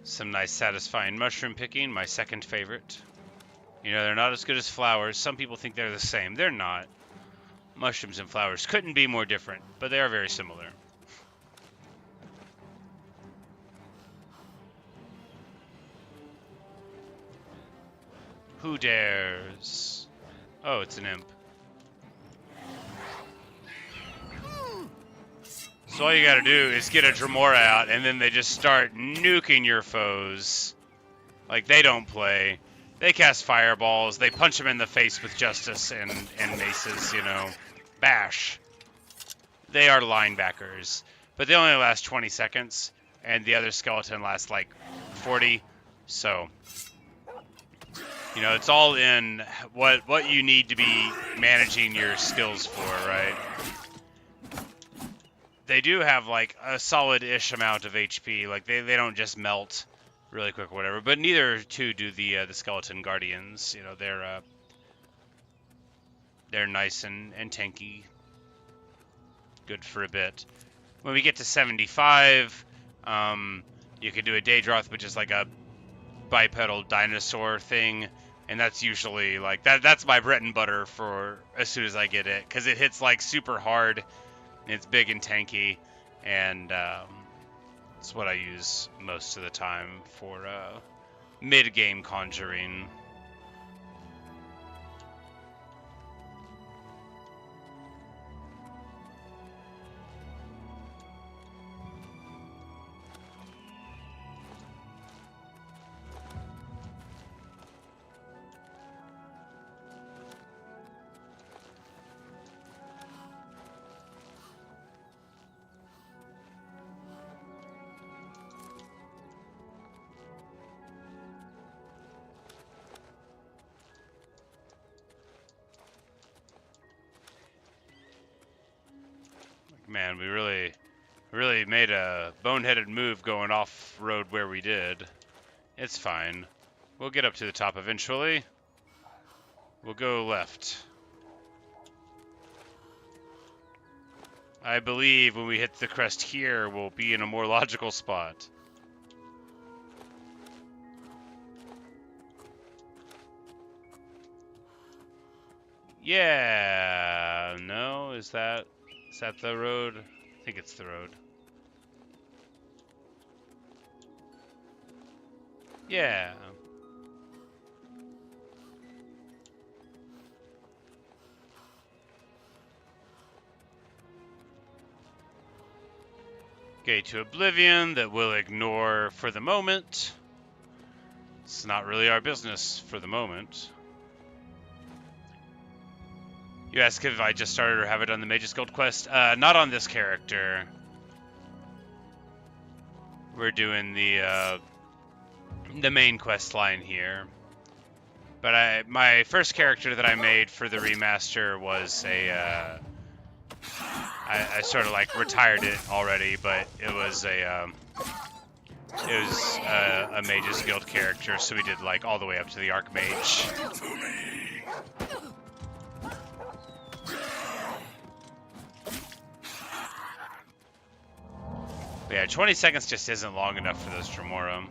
[SPEAKER 1] Some nice satisfying mushroom picking, my second favorite. You know, they're not as good as flowers. Some people think they're the same. They're not. Mushrooms and flowers couldn't be more different, but they are very similar. Who dares? Oh, it's an imp. So all you gotta do is get a Dremora out, and then they just start nuking your foes. Like, they don't play. They cast fireballs. They punch them in the face with justice and maces, you know. Bash. They are linebackers. But they only last 20 seconds, and the other skeleton lasts like 40. So, you know, it's all in what you need to be managing your skills for, right? They do have like a solid-ish amount of HP. Like they don't just melt really quick or whatever. But neither too do the skeleton guardians. You know, they're nice and tanky. Good for a bit. When we get to 75, you can do a Daedroth, which is like a bipedal dinosaur thing, and that's usually like that's my bread and butter for as soon as I get it, because it hits like super hard, and it's big and tanky, and it's what I use most of the time for mid-game conjuring. Man, we really made a boneheaded move going off-road where we did. It's fine. We'll get up to the top eventually. We'll go left. I believe when we hit the crest here, we'll be in a more logical spot. Yeah, no, is that the road? I think it's the road. Yeah. Gate to Oblivion that we'll ignore for the moment. It's not really our business for the moment. You ask if I just started or have it done the Mage's Guild quest. Not on this character. We're doing the main quest line here. But my first character that I made for the remaster was a I sort of like retired it already, but it was a Mage's Guild character, so we did like all the way up to the Archmage. But yeah, 20 seconds just isn't long enough for this Tremorum.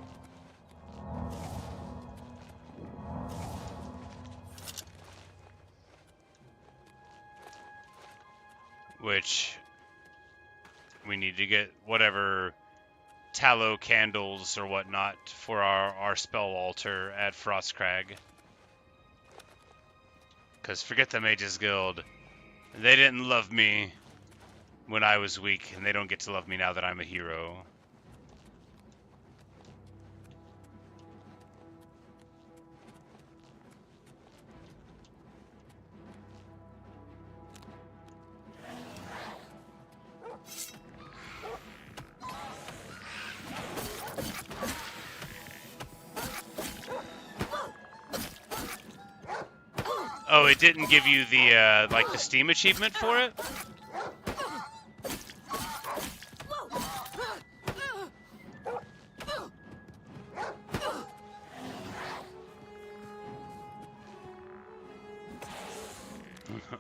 [SPEAKER 1] Which we need to get whatever tallow candles or whatnot for our spell altar at Frostcrag. Because forget the Mage's Guild. They didn't love me when I was weak, and they don't get to love me now that I'm a hero. Oh, it didn't give you the like the Steam achievement for it?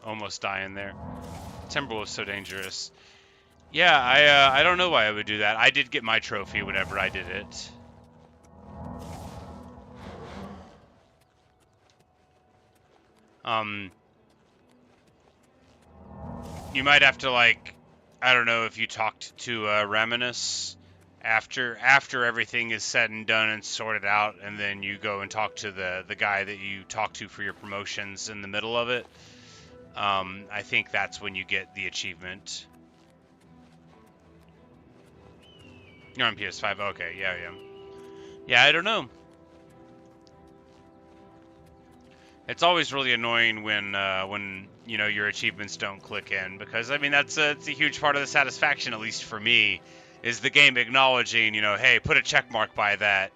[SPEAKER 1] Almost dying there. Timberwolf's so dangerous. Yeah, I don't know why I would do that. I did get my trophy whenever I did it. You might have to, like, I don't know if you talked to Raminus after everything is said and done and sorted out, and then you go and talk to the guy that you talked to for your promotions in the middle of it. I think that's when you get the achievement. You're on PS5. Okay, yeah. Yeah, I don't know. It's always really annoying when you know your achievements don't click in, because I mean it's a huge part of the satisfaction, at least for me, is the game acknowledging, you know, hey, put a check mark by that.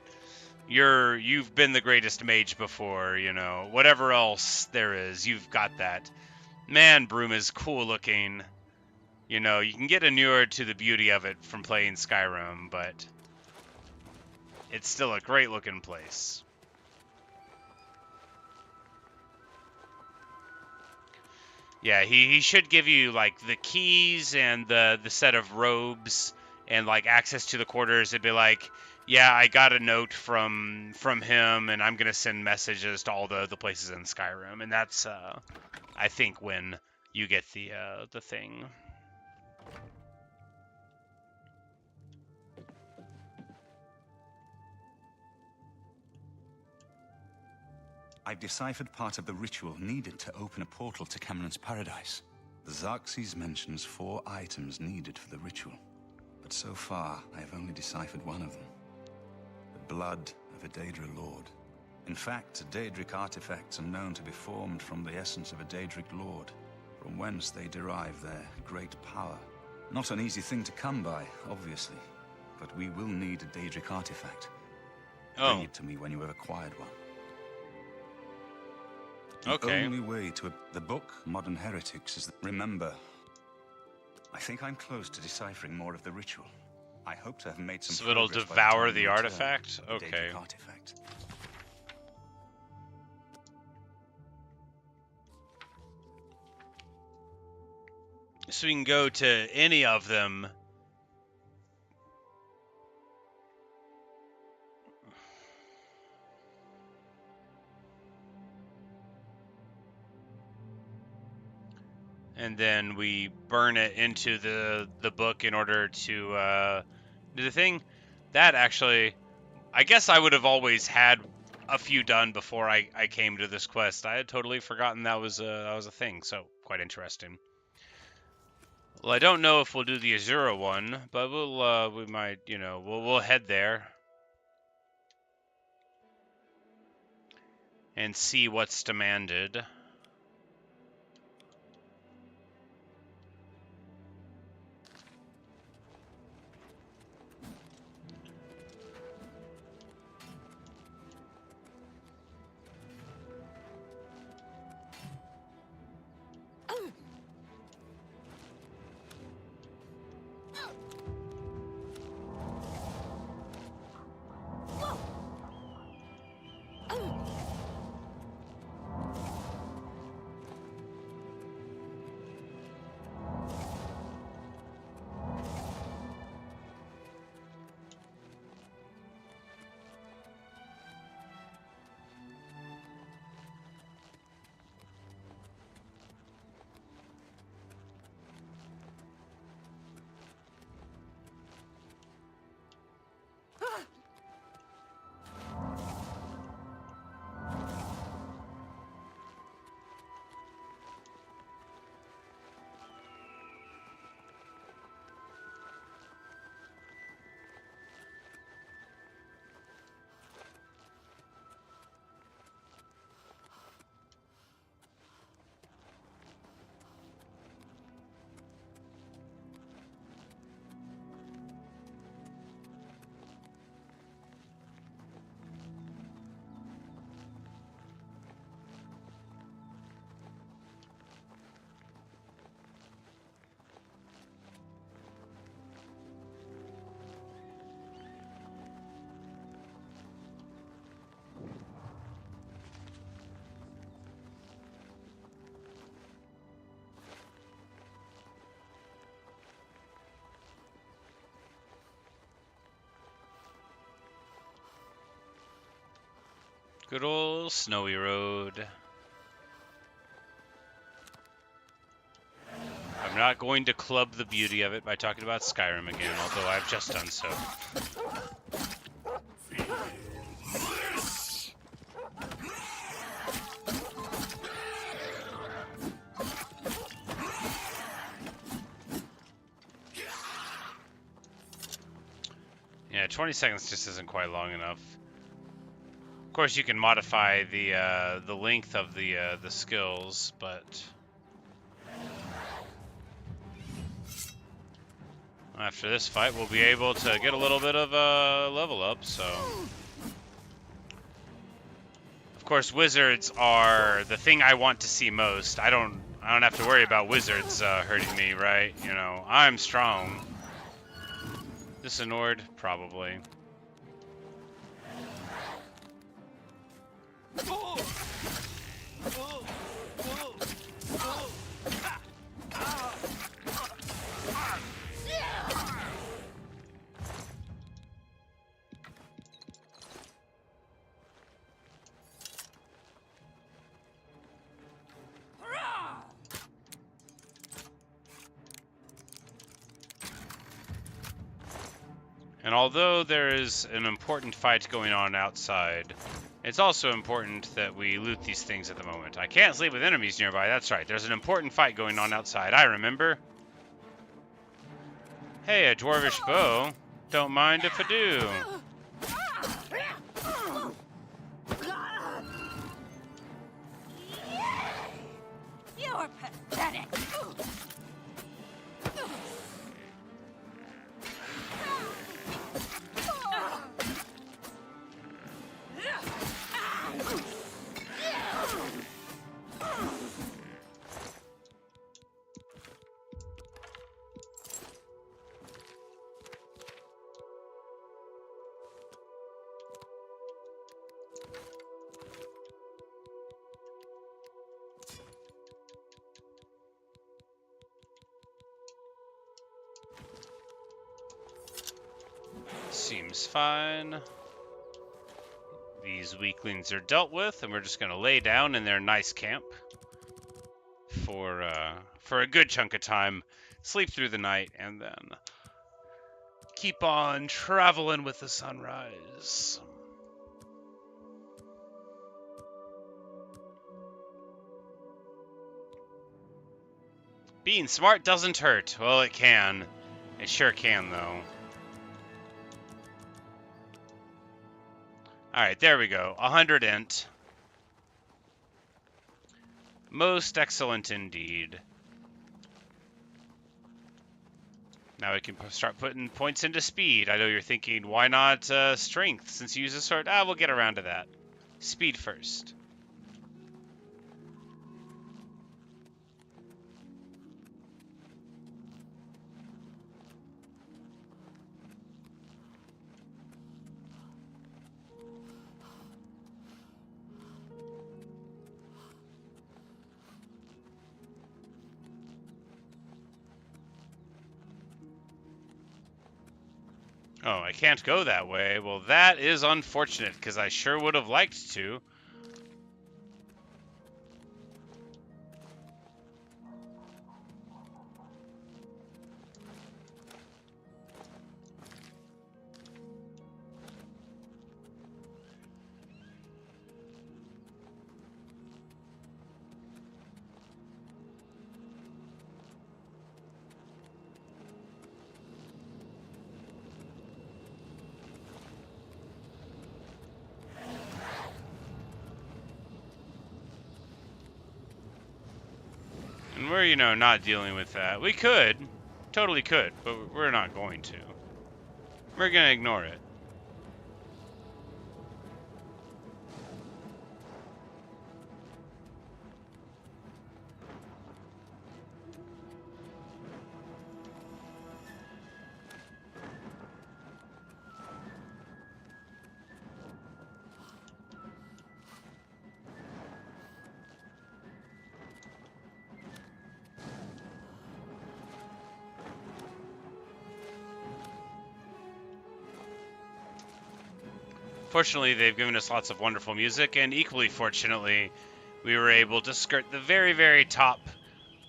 [SPEAKER 1] You've been the greatest mage before, you know, whatever else there is, you've got that. Man, Broom is cool looking. You know, you can get inured to the beauty of it from playing Skyrim, but it's still a great looking place. Yeah, he should give you like the keys and the set of robes and like access to the quarters. It'd be like, yeah, I got a note from him, and I'm gonna send messages to all the places in Skyrim, and that's I think when you get the thing.
[SPEAKER 11] I've deciphered part of the ritual needed to open a portal to Cameron's paradise. The Xerxes mentions 4 items needed for the ritual, but so far I have only deciphered one of them. The blood of a Daedra lord. In fact, Daedric artifacts are known to be formed from the essence of a Daedric lord, from whence they derive their great power. Not an easy thing to come by, obviously, but we will need a Daedric artifact. Bring it to me when you have acquired one.
[SPEAKER 1] Okay.
[SPEAKER 11] The only way to the book, Modern Heretics, is... Remember, I think I'm close to deciphering more of the ritual. I hope to have made some
[SPEAKER 1] so it'll devour the artifact? Okay.
[SPEAKER 11] Artifact.
[SPEAKER 1] So we can go to any of them. and then we burn it into the book in order to do the thing. That actually, I guess I would have always had a few done before I came to this quest. I had totally forgotten that was a thing, so quite interesting. Well, I don't know if we'll do the Azura one, but we might, you know, we'll head there and see what's demanded. Good old snowy road. I'm not going to club the beauty of it by talking about Skyrim again, although I've just done so. Yeah, 20 seconds just isn't quite long enough. Of course, you can modify the length of the skills, but after this fight, we'll be able to get a little bit of a level up. So, of course, wizards are the thing I want to see most. I don't have to worry about wizards hurting me, right? You know, I'm strong. This onward, probably. And although there is an important fight going on outside, it's also important that we loot these things at the moment. I can't sleep with enemies nearby, that's right. There's an important fight going on outside, I remember. Hey, a dwarvish bow. Don't mind if I do.
[SPEAKER 6] You're pathetic.
[SPEAKER 1] Seems fine. These weaklings are dealt with, and we're just going to lay down in their nice camp. for a good chunk of time, sleep through the night, and then keep on traveling with the sunrise. Being smart doesn't hurt. Well, it can. It sure can, though. Alright, there we go. 100 int. Most excellent indeed. Now we can start putting points into speed. I know you're thinking, why not strength, since you use a sword? We'll get around to that. Speed first. Oh, I can't go that way. Well, that is unfortunate, because I sure would have liked to. And we're, you know, not dealing with that. We could. Totally could. But we're not going to. We're going to ignore it. Fortunately, they've given us lots of wonderful music, and equally fortunately, we were able to skirt the very, very top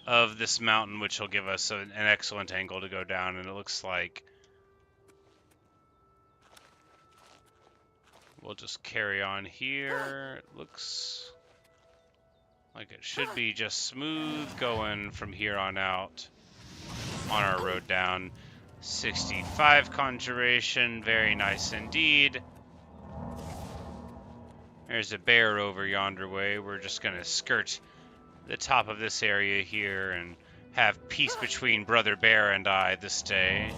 [SPEAKER 1] of this mountain, which will give us an excellent angle to go down, and it looks like we'll just carry on here. It looks like it should be just smooth going from here on out on our road down. 65 conjuration, very nice indeed. There's a bear over yonder way. We're just going to skirt the top of this area here and have peace between Brother Bear and I this day.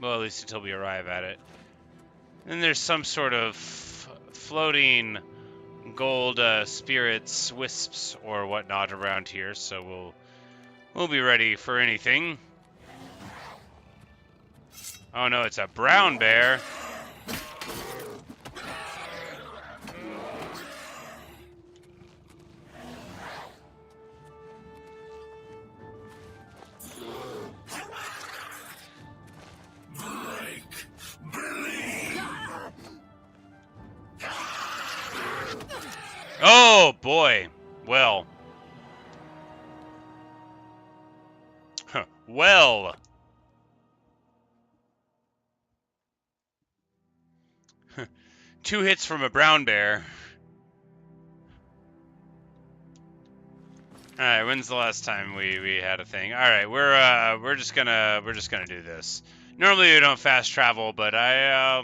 [SPEAKER 1] Well, at least until we arrive at it. Then there's some sort of floating gold spirits, wisps, or whatnot around here, so we'll be ready for anything. Oh no, it's a brown bear. Oh boy. Well. Well. 2 hits from a brown bear. All right, when's the last time we had a thing? All right, we're just gonna do this. Normally we don't fast travel, but I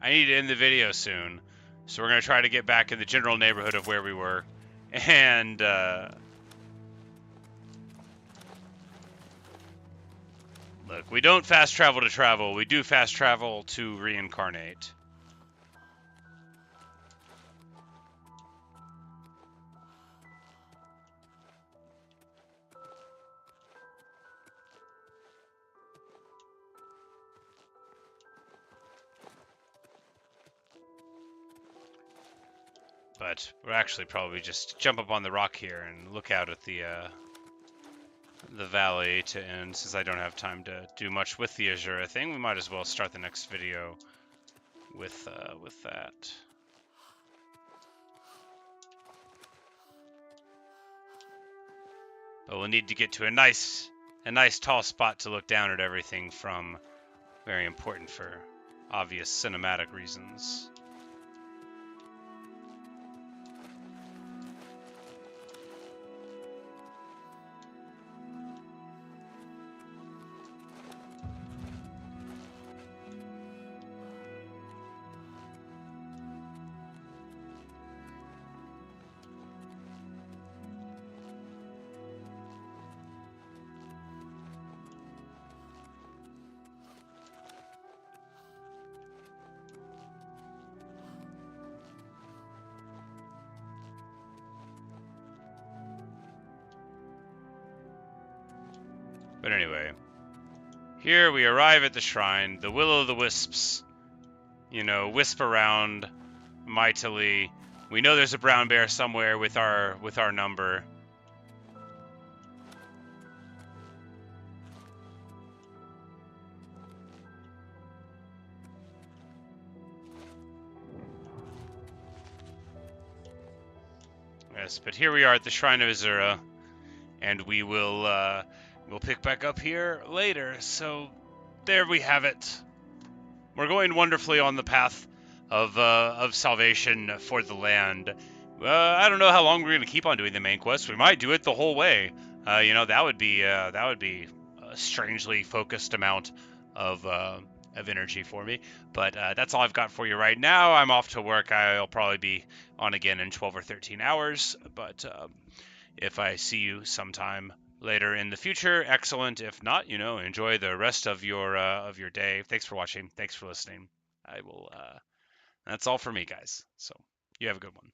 [SPEAKER 1] need to end the video soon, so we're gonna try to get back in the general neighborhood of where we were, and look, we don't fast travel to travel. We do fast travel to reincarnate. But we'll actually probably just jump up on the rock here and look out at the the valley to end, since I don't have time to do much with the Azura thing. We might as well start the next video with that. But we'll need to get to a nice tall spot to look down at everything from. Very important for obvious cinematic reasons. But anyway, here we arrive at the shrine. The will-o'-the-wisps, you know, wisp around mightily. We know there's a brown bear somewhere with our number. Yes, but here we are at the Shrine of Azura, and we will we'll pick back up here later. So there we have it. We're going wonderfully on the path of salvation for the land. I don't know how long we're going to keep on doing the main quest. We might do it the whole way. You know, that would be a strangely focused amount of energy for me. But that's all I've got for you right now. I'm off to work. I'll probably be on again in 12 or 13 hours. But if I see you sometime later in the future, excellent. If not, you know, enjoy the rest of your day. Thanks for watching. Thanks for listening. I will. That's all for me, guys. So you have a good one.